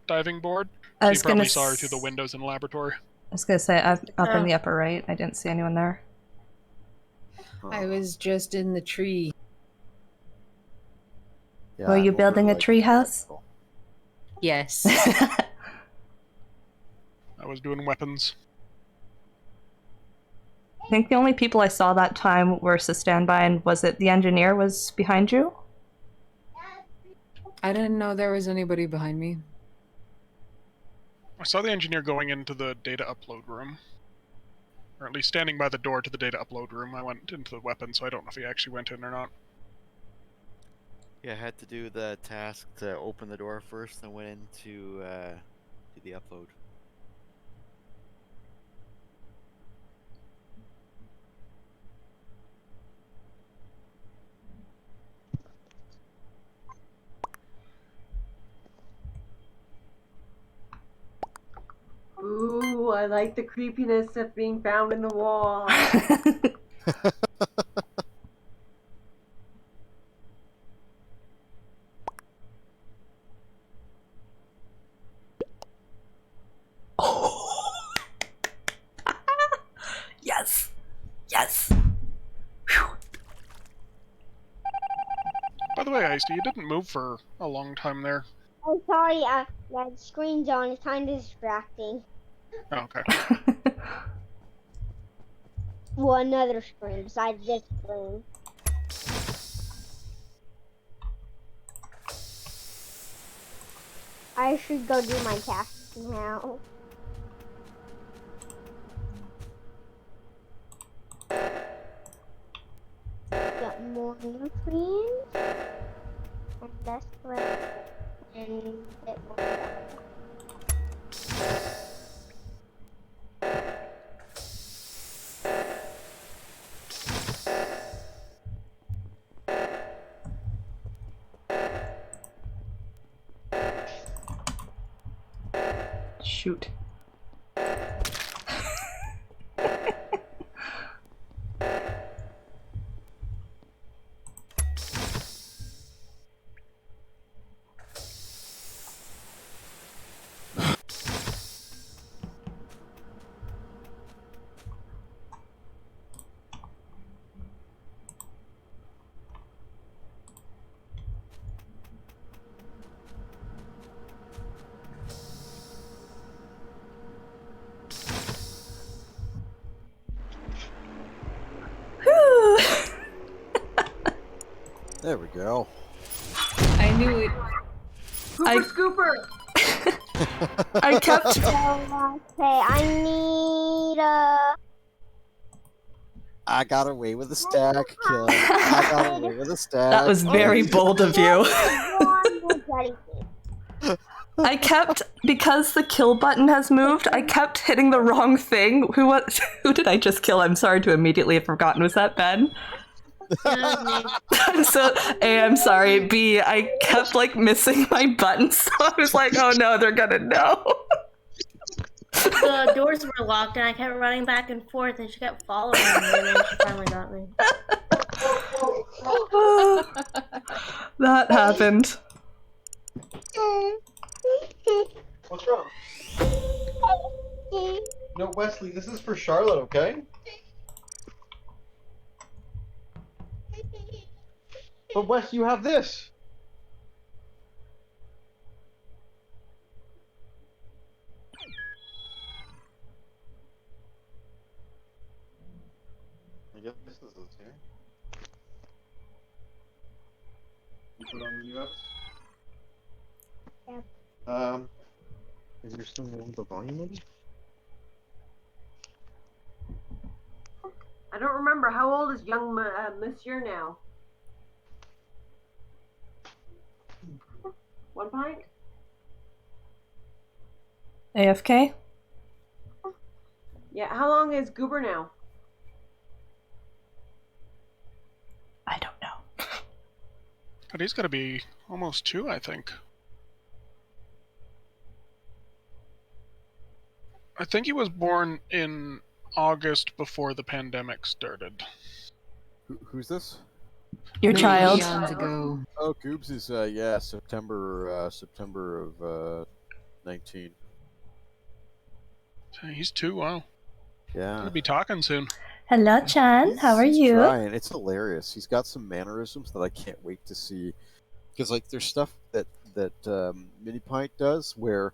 diving board. So you probably saw her through the windows in the laboratory. I was gonna say, up in the upper right. I didn't see anyone there. I was just in the tree. Yeah, Were you I'm building a over, tree house? Yes. I was doing weapons. I think the only people I saw that time were standby, and was it the engineer was behind you? I didn't know there was anybody behind me. I saw the engineer going into the data upload room. Or at least standing by the door to the data upload room. I went into the weapon, so I don't know if he actually went in or not. Yeah, I had to do the task to open the door first, then went into do the upload. Ooh, I like the creepiness of being found in the wall. Yes! Yes! By the way, Icy, you didn't move for a long time there. Oh, sorry. The screen's on. It's kind of distracting. Oh, okay. Well, another screen besides this screen. I should go do my tasks now. Get more nutrients. And that's right. And get more. Shoot. There we go. I knew it. Scooper! I kept. Okay, I need I got away with a stack kill. I got away with a stack. That was very bold of you. one. I kept, because the kill button has moved, I kept hitting the wrong thing. Who did I just kill? I'm sorry to immediately have forgotten. Was that Ben? So, A, I'm sorry. B, I kept like missing my button, so I was like, oh no, they're gonna know. The doors were locked, and I kept running back and forth, and she kept following me, and then she finally got me. That happened. What's wrong? No, Wesley, this is for Charlotte, okay? But Wes, you have this. I guess this is here. You put on the new apps? Yep. Is there still the volume of it? I don't remember. How old is young Monsieur now? 1 pint? AFK? Yeah, how long is Goober now? I don't know. But he's got to be almost 2, I think. I think he was born in August before the pandemic started. Who's this? Your child. Eons ago. Oh, Goobs is September of 19. He's 2, wow. Yeah. He'll be talking soon. Hello, Chan. How are He's you? trying. It's hilarious. He's got some mannerisms that I can't wait to see. Because like, there's stuff that Mini Pint does where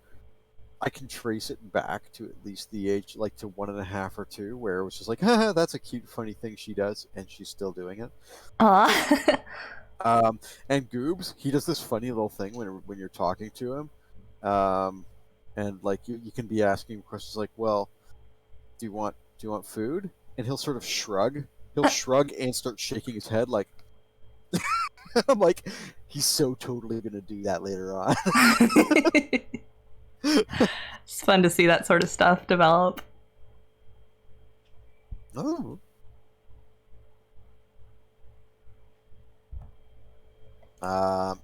I can trace it back to at least the age, like to 1.5 or 2, where it was just like, haha, that's a cute, funny thing she does, and she's still doing it. Aw. And Goobs, he does this funny little thing when you're talking to him, and like you can be asking him questions like, well, do you want food? And he'll sort of shrug. He'll shrug and start shaking his head like. I'm like, he's so totally gonna do that later on. It's fun to see that sort of stuff develop. Oh.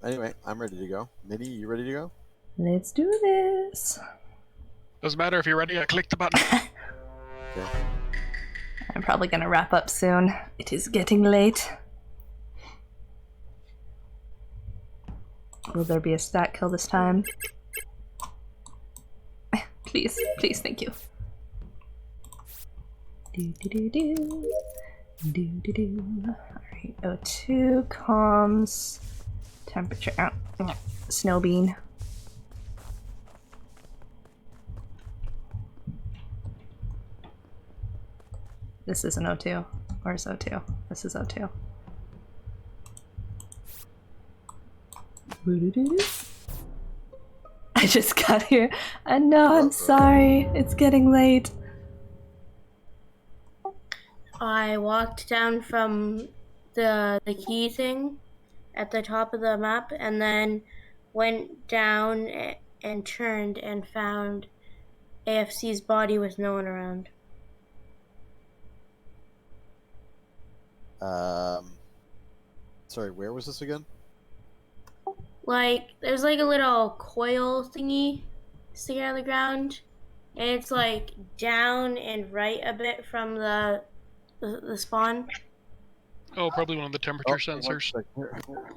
Anyway, I'm ready to go. Minnie, you ready to go? Let's do this. Doesn't matter if you're ready, I click the button. Okay. I'm probably gonna wrap up soon. It is getting late. Will there be a stat kill this time? Please, please, thank you. Alright, O2, comms, temperature, snow bean. This isn't O2. Where's O2? This is O2. I just got here. I know, I'm sorry. It's getting late. I walked down from the key thing at the top of the map, and then went down and turned and found AFC's body with no one around. Sorry, where was this again? Like, there's like a little coil thingy sticking out of the ground, and it's like down and right a bit from the spawn. Oh, probably one of the temperature sensors.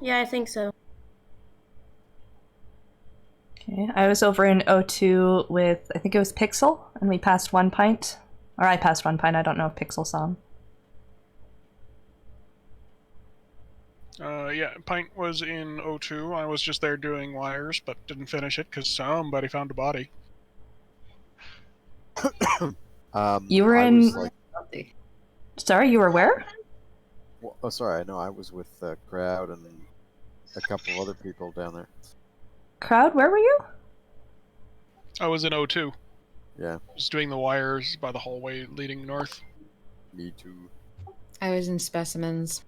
Yeah, I think so. Okay, I was over in O2 with, I think it was Pixel, and we passed 1 pint. Or I passed 1 pint, I don't know if Pixel saw him. Yeah, Pint was in O2. I was just there doing wires, but didn't finish it because somebody found a body. You were I in... was, like, Sorry, you were where? well, oh, sorry. No, I was with Crowd and a couple other people down there. Crowd, where were you? I was in O2. Yeah, Just doing the wires by the hallway leading north. me too. I was in specimens.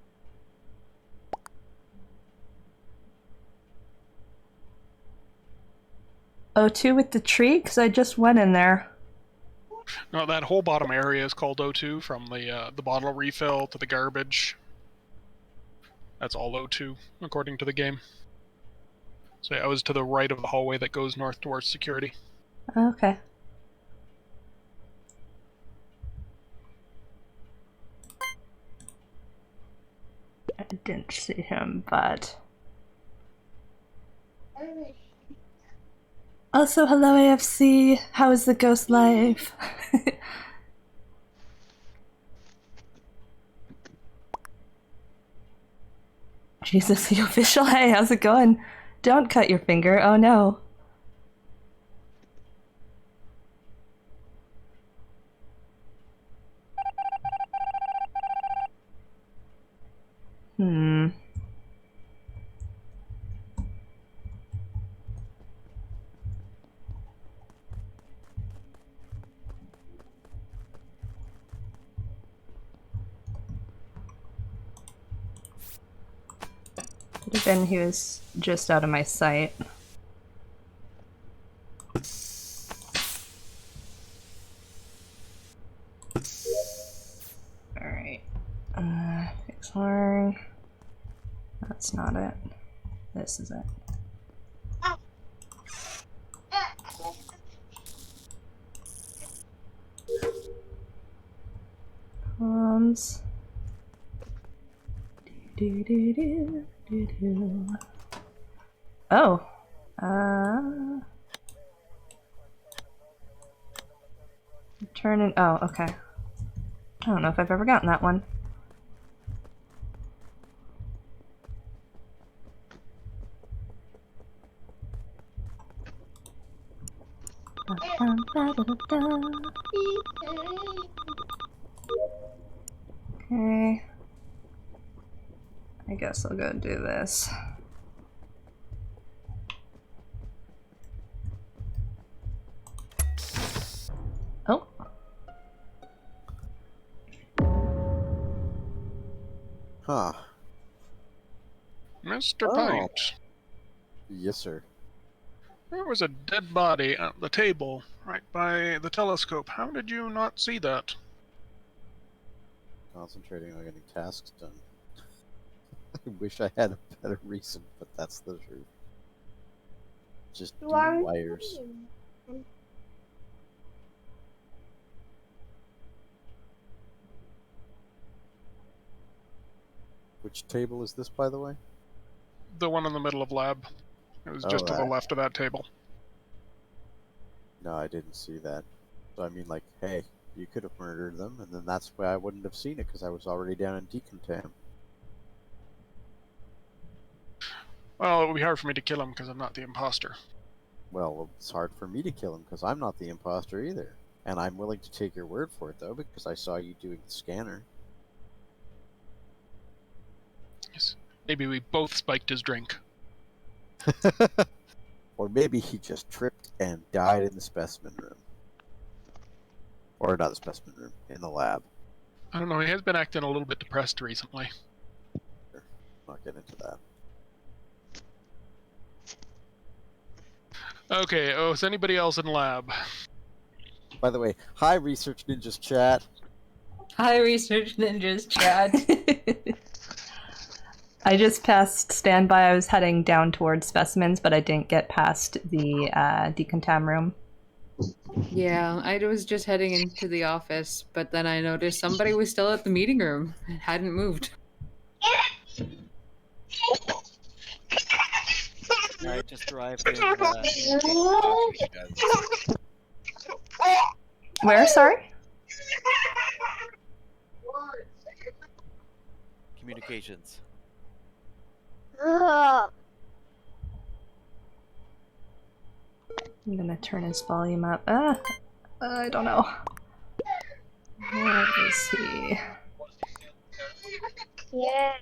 O2 with the tree? Because I just went in there. No, that whole bottom area is called O2, from the bottle refill to the garbage. That's all O2, according to the game. So yeah, I was to the right of the hallway that goes north towards security. Okay. I didn't see him, but... Also, hello AFC. How is the ghost life? Jesus, the official. Hey, how's it going? Don't cut your finger. Oh no. Hmm. Could have been he was just out of my sight. Alright. Fix horn. That's not it. This is it. Comms. Oh. Turn in. Oh, okay. I don't know if I've ever gotten that one. Okay. I guess I'll go do this. Oh. Huh. Mr. Oh. Pint, Yes, sir. there was a dead body at the table right by the telescope. How did you not see that? Concentrating on getting tasks done. I wish I had a better reason, but that's the truth. Just You do are wires. Which table is this, by the way? The one in the middle of lab. It was Oh, just to the that. left of that table. No, I didn't see that. So I mean, like, hey, you could have murdered them, and then that's why I wouldn't have seen it, because I was already down in decontam. Well, it would be hard for me to kill him because I'm not the imposter. Well, it's hard for me to kill him, because I'm not the imposter either. And I'm willing to take your word for it, though, because I saw you doing the scanner. Yes. Maybe we both spiked his drink. Or maybe he just tripped and died in the specimen room. Or not the specimen room, in the lab. I don't know, he has been acting a little bit depressed recently. Not get into that. Okay, oh, is anybody else in lab? By the way, hi Research Ninjas chat. Hi, Research Ninjas chat. I just passed standby. I was heading down towards specimens, but I didn't get past the decontam room. Yeah, I was just heading into the office, but then I noticed somebody was still at the meeting room and hadn't moved. I just arrived in. Where, sorry? Communications. Ugh. I'm gonna turn his volume up. I don't know. Where is he? Yeah.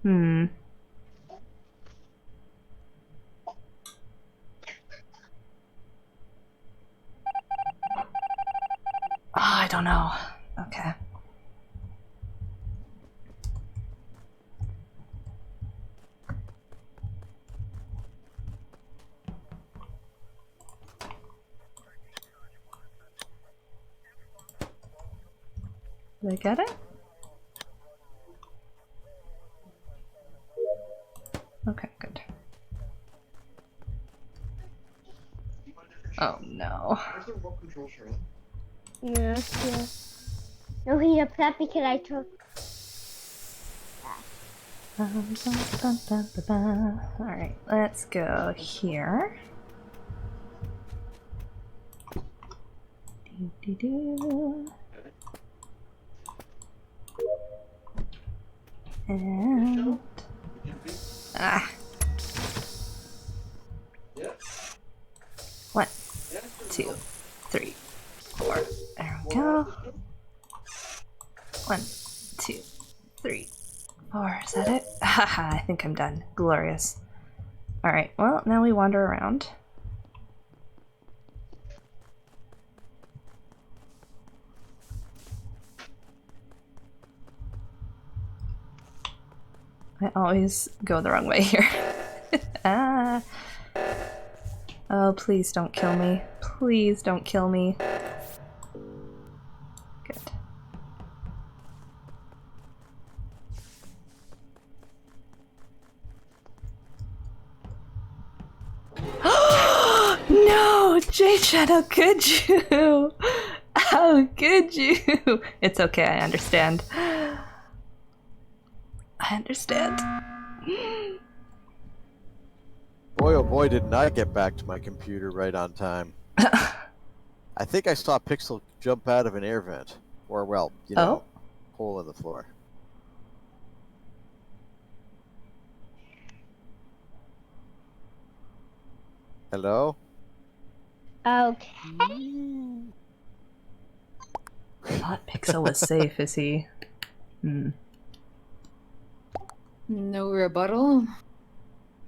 Hmm. Oh, I don't know. Okay. Did I get it? Okay, good. Oh no. Where's the remote control, Charlotte? Yeah. No, he's upset because I took. Alright, let's go here. And ah. One, 2, 3, 4. There we go. 1, 2, 3, 4. Is that it? Haha, I think I'm done. Glorious. Alright, well, now we wander around. I always go the wrong way here. Ah. Oh, please don't kill me. Please don't kill me. Good. No! J-Chat, how could you? How could you? It's okay, I understand. I understand. Boy, oh boy, didn't I get back to my computer right on time. I think I saw Pixel jump out of an air vent. Or, well, you know, hole in the floor. Hello? Okay. Thought Pixel was safe, is he? Hmm. No rebuttal.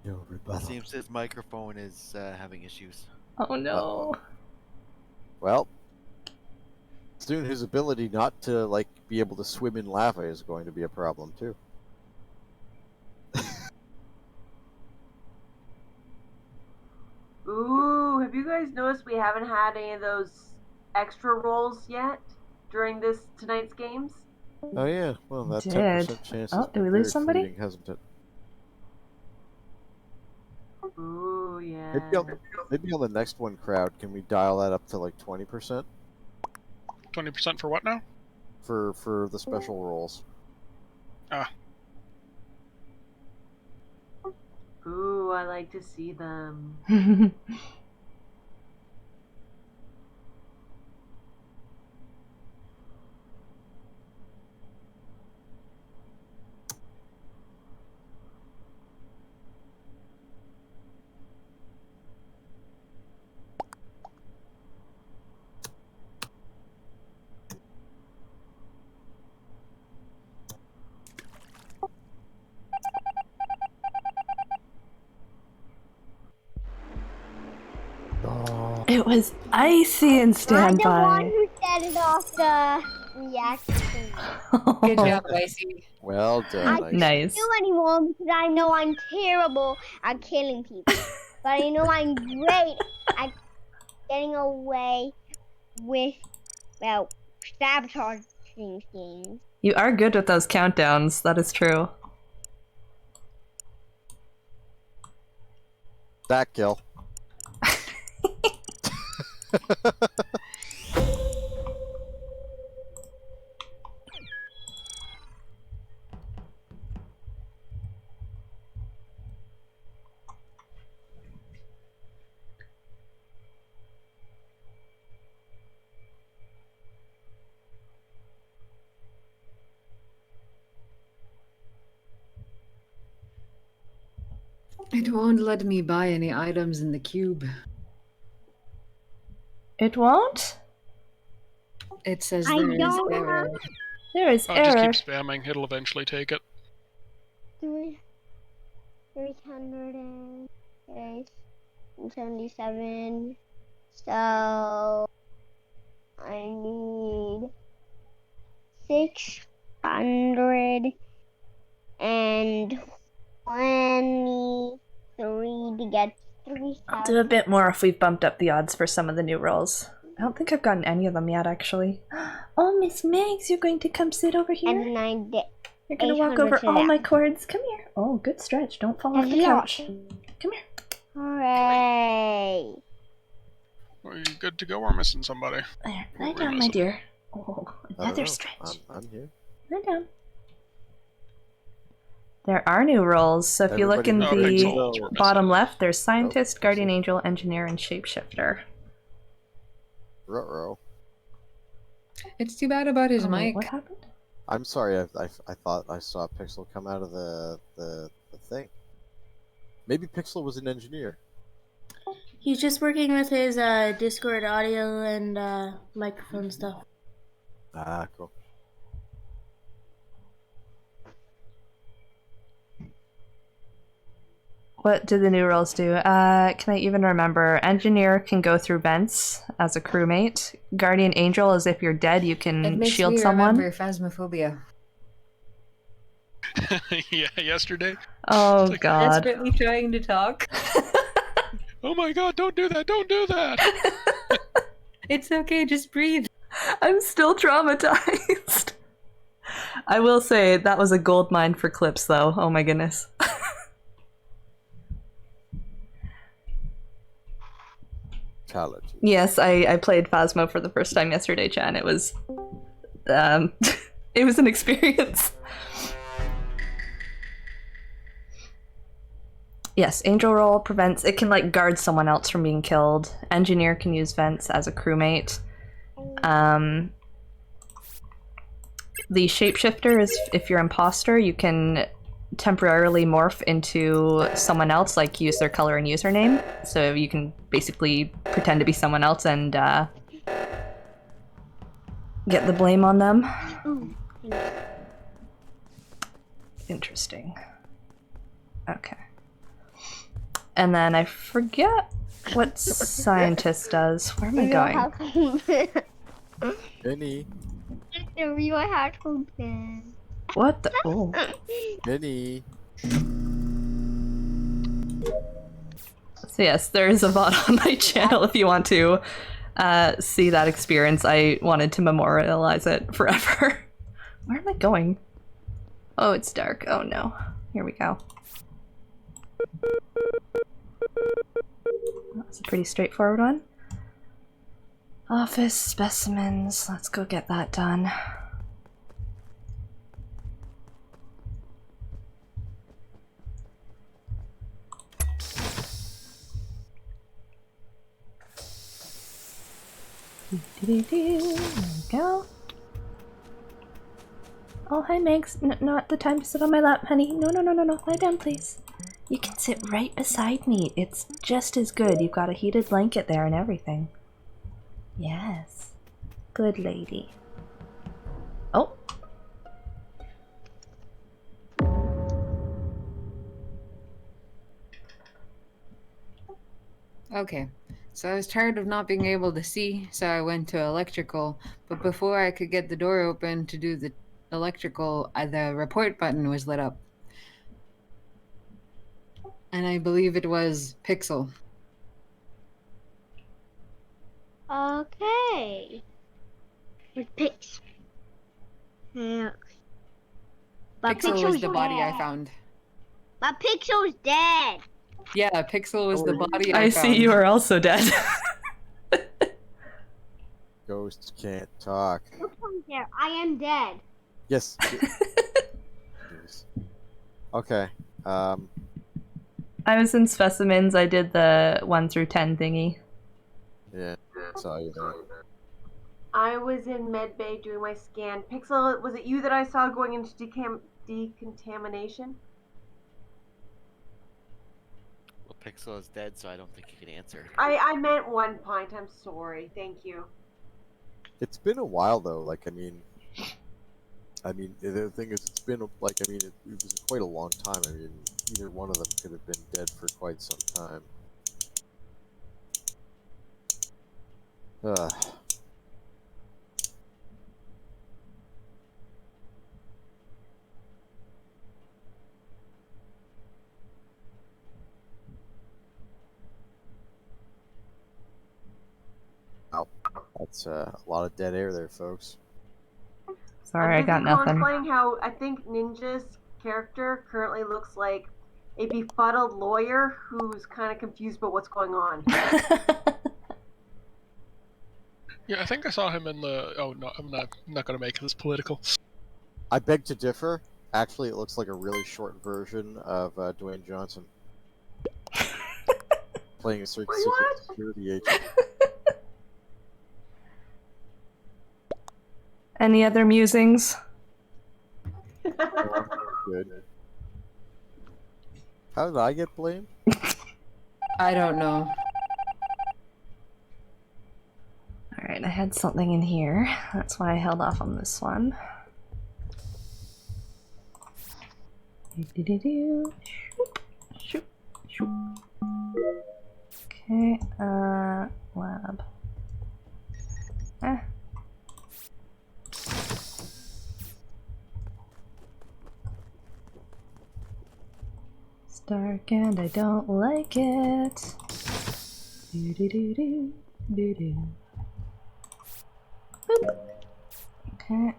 No rebuttal. Seems his microphone is having issues. Oh no. Well, soon his ability not to, like, be able to swim in lava is going to be a problem, too. Ooh, have you guys noticed we haven't had any of those extra rolls yet during tonight's games? Oh yeah, well that Did. 10% chance Oh, has did been we very lose somebody? fleeting, hasn't it? Ooh, yeah. Maybe on the next one, crowd, can we dial that up to like 20%? 20% for what now? For the special rolls. Ah, Ooh, I like to see them. Oh, It was icy in I'm the one standby. who set it off the reaction. Good job, Icy. well done. I Icy. can't Nice. do anymore because I know I'm terrible at killing people. But I know I'm great at getting away with, well, sabotaging things. You are good with those countdowns, that is true. That kill. It won't let me buy any items in the cube. It won't? It says I there is don't error. There is oh, just error. keep spamming. It'll eventually take it. 377. So I need 623 to get 3,000. I'll do a bit more if we've bumped up the odds for some of the new rolls. I don't think I've gotten any of them yet, actually. Oh, Miss Megs, you're going to come sit over here? And then I get You're going to walk 800 over to all that. my cords. Come here. Oh, good stretch. Don't fall off the Hello. couch. Come here. Hooray! Are you good to go? We're missing somebody. There. Who Lie are we down, my missing? dear. Oh, I don't another know. stretch. I'm here. Lie down. There are new roles, so if you look in Everybody knows the Pixel rolls were bottom missing. left, there's Scientist, Nope, Guardian Pixel. Angel, Engineer, and Shapeshifter. Ruh-roh. It's too bad about his Oh, wait, mic. what happened? I'm sorry. I thought I saw Pixel come out of the thing. Maybe Pixel was an engineer. He's just working with his Discord audio and microphone stuff. Ah, cool. What do the new roles do? Can I even remember? Engineer can go through vents as a crewmate. Guardian Angel is if you're dead, you It can makes shield me someone. remember Phasmophobia. Yeah, yesterday. Oh It's like, god. Desperately trying to talk. oh my god, don't do that, don't do that! It's okay, just breathe. I'm still traumatized. I will say that was a gold mine for clips though. Oh my goodness. Challenge. Yes, I played Phasmo for the first time yesterday, Chan. It was it was an experience. Yes, Angel Roll prevents it can like guard someone else from being killed. Engineer can use vents as a crewmate. The Shapeshifter is if you're imposter, you can temporarily morph into someone else, like use their color and username. So you can basically pretend to be someone else and get the blame on them. Interesting. Okay. And then I forget what Scientist does. Where am I going? Minnie. What the? Oh. Minnie. So yes, there is a VOD on my channel if you want to see that experience. I wanted to memorialize it forever. Where am I going? Oh, it's dark. Oh no. Here we go. That's a pretty straightforward one. Office specimens. Let's go get that done. There we go. Oh, hi, Megs. Not the time to sit on my lap, honey. No. Lie down, please. You can sit right beside me. It's just as good. You've got a heated blanket there and everything. Yes. Good lady. Oh. Okay, so I was tired of not being able to see, so I went to electrical. But before I could get the door open to do the electrical, the report button was lit up. And I believe it was Pixel. Okay. With Pix. Yeah. But Pixel was Pixel's the body I dead. found. But Pixel's dead. Yeah, Pixel was the body I I see found. you are also dead. Ghosts can't talk. Look from there. I am dead. Yes. Yes. Okay. I was in specimens. I did the 1 through 10 thingy. Yeah. Saw you there. I was in medbay doing my scan. Pixel, was it you that I saw going into decontamination? Well, Pixel is dead, so I don't think he can answer. I meant 1 point. I'm sorry. Thank you. It's been a while though. Like I mean, I mean, the thing is, it's been like, I mean, it was quite a long time. I mean, either one of them could have been dead for quite some time. Ugh. Wow, that's a lot of dead air there, folks. Sorry, I got nothing. Explain how I think Ninja's character currently looks like a befuddled lawyer who's kind of confused about what's going on. Yeah, I think I saw him in the. Oh no, I'm not going to make this political. I beg to differ. Actually, it looks like a really short version of Dwayne Johnson playing a secret security agent. Any other musings? Good. How did I get blamed? I don't know. Alright, I had something in here. That's why I held off on this one. Shoop, shoop. Okay, lab. It's dark and I don't like it. Do. Boop. Okay.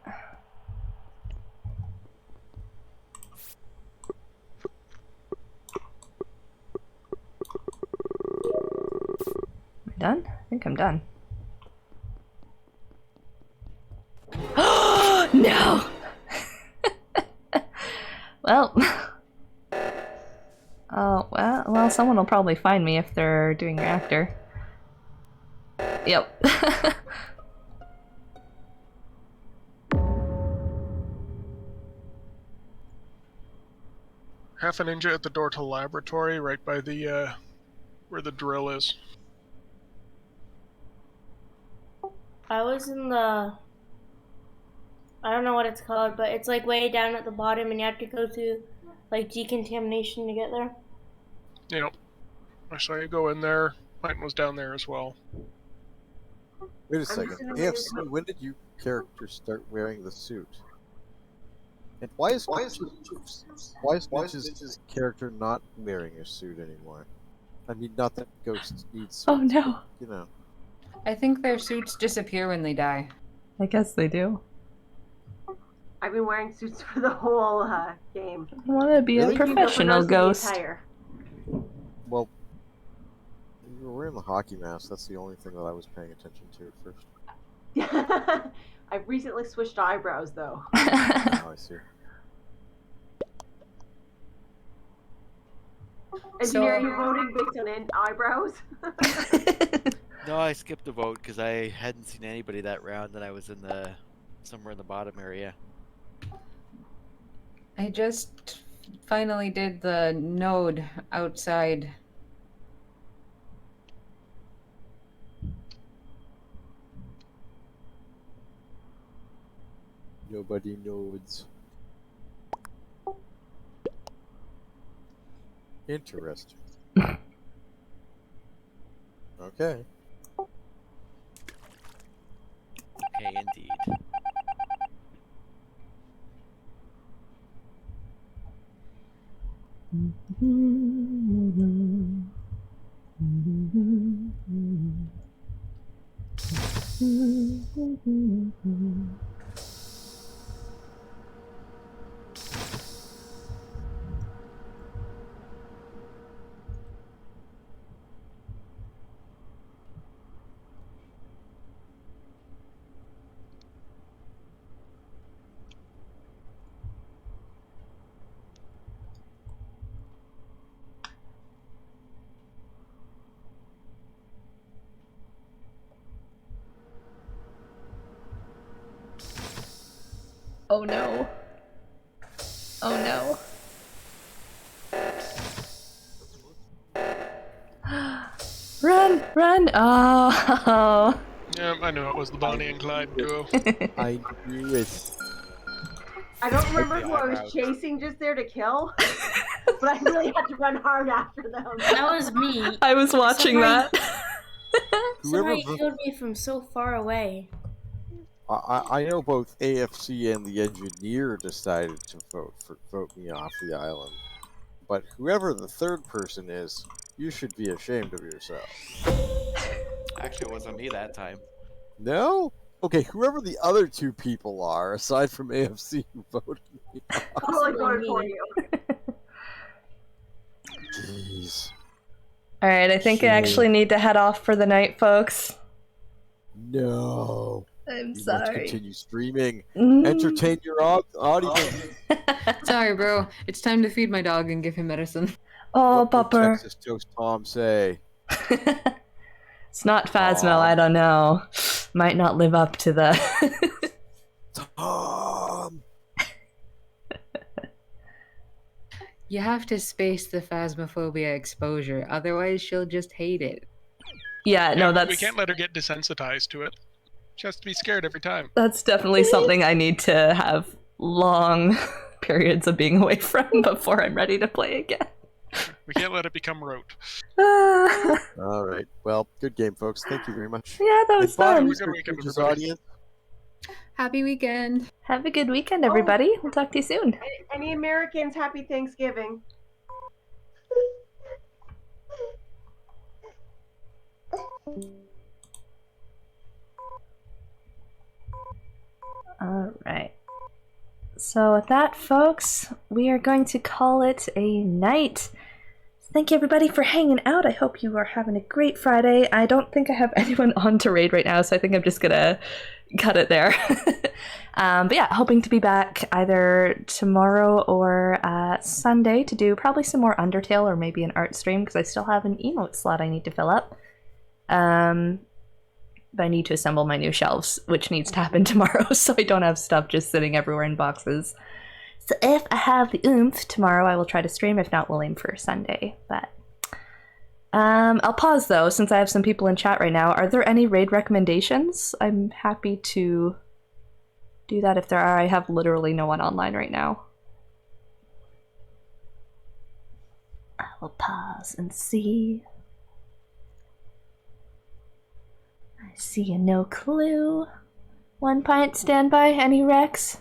Am I done? I think I'm done. No! Well. Oh, well, someone will probably find me if they're doing reactor. Yep. Half a ninja at the door to the laboratory, right by the where the drill is. I was in the... I don't know what it's called, but it's like way down at the bottom and you have to go through like decontamination to get there. Yep. I saw you go in there. Mine was down there as well. Wait a second. AFC, when did your character start wearing the suit? And why is Mitch's character not wearing a suit anymore? I mean, not that ghosts need suits. Oh no. You know. I think their suits disappear when they die. I guess they do. I've been wearing suits for the whole game. I want to be a professional ghost. Well, you were wearing the hockey mask. That's the only thing that I was paying attention to at first. I've recently switched eyebrows, though. Oh, I see. Engineer, you voting based on eyebrows? No, I skipped a vote because I hadn't seen anybody that round, and I was in the somewhere in the bottom area. I just finally did the node outside. Nobody knows. Interesting. Okay. Okay, indeed. Oh no. Oh no. Run! Run! Oh! Yeah, I knew it was the Bonnie and Clyde duo. I knew it. I don't remember Yeah, who I I'm was out. chasing just there to kill, but I really had to run hard after them. That was me. I was watching Somehow- that. Somehow Whoever you killed me from so far away. I know both AFC and the engineer decided to vote me off the island, but whoever the third person is, you should be ashamed of yourself. Actually, it wasn't me that time. No? Okay, whoever the other two people are, aside from AFC who voted me off. Totally voted for you. Jeez. Alright, I think I Shame. actually need to head off for the night, folks. No. I'm You must sorry. continue streaming. Mm. Entertain your audience. Sorry, bro. It's time to feed my dog and give him medicine. Oh, What would Bupper. Texas Toast Tom say? It's not Phasmo, Aw. I don't know. Might not live up to the... Tom! You have to space the phasmophobia exposure, otherwise she'll just hate it. Yeah, no, We that's can't let her get desensitized to it. She has to be scared every time. that's definitely something I need to have long periods of being away from before I'm ready to play again. We can't let it become rote. Ah, All right. Well, good game, folks. Thank you very much. yeah, that was Goodbye, fun. Have a good Mr. weekend, Creature's everybody. audience. Happy weekend! Have a good weekend, everybody. We'll talk to you soon. Any Americans, happy Thanksgiving. Alright. So with that, folks, we are going to call it a night. Thank you, everybody, for hanging out. I hope you are having a great Friday. I don't think I have anyone on to raid right now, so I think I'm just gonna cut it there. But yeah, hoping to be back either tomorrow or Sunday to do probably some more Undertale or maybe an art stream, because I still have an emote slot I need to fill up. But I need to assemble my new shelves, which needs to happen tomorrow, so I don't have stuff just sitting everywhere in boxes. So if I have the oomph tomorrow, I will try to stream. If not, we'll aim for Sunday. But I'll pause though, since I have some people in chat right now. Are there any raid recommendations? I'm happy to do that if there are. I have literally no one online right now. I will pause and see. I see a no clue. 1 pint standby. Any Rex?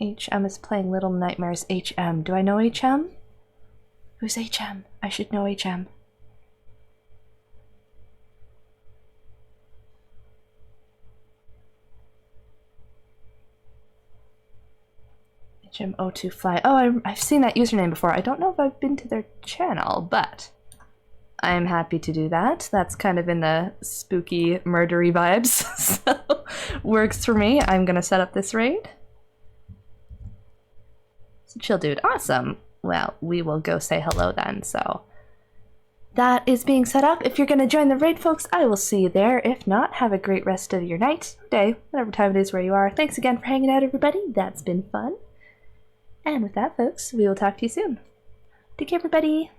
HM is playing Little Nightmares. HM. Do I know HM? Who's HM? I should know HM. HM02 Fly. Oh, I've seen that username before. I don't know if I've been to their channel, but I'm happy to do that. That's kind of in the spooky, murdery vibes, so works for me. I'm gonna set up this raid. So chill, dude. Awesome. Well, we will go say hello then, so that is being set up. If you're gonna join the raid, folks, I will see you there. If not, have a great rest of your night, day, whatever time it is where you are. Thanks again for hanging out, everybody. That's been fun. And with that, folks, we will talk to you soon. Take care, everybody.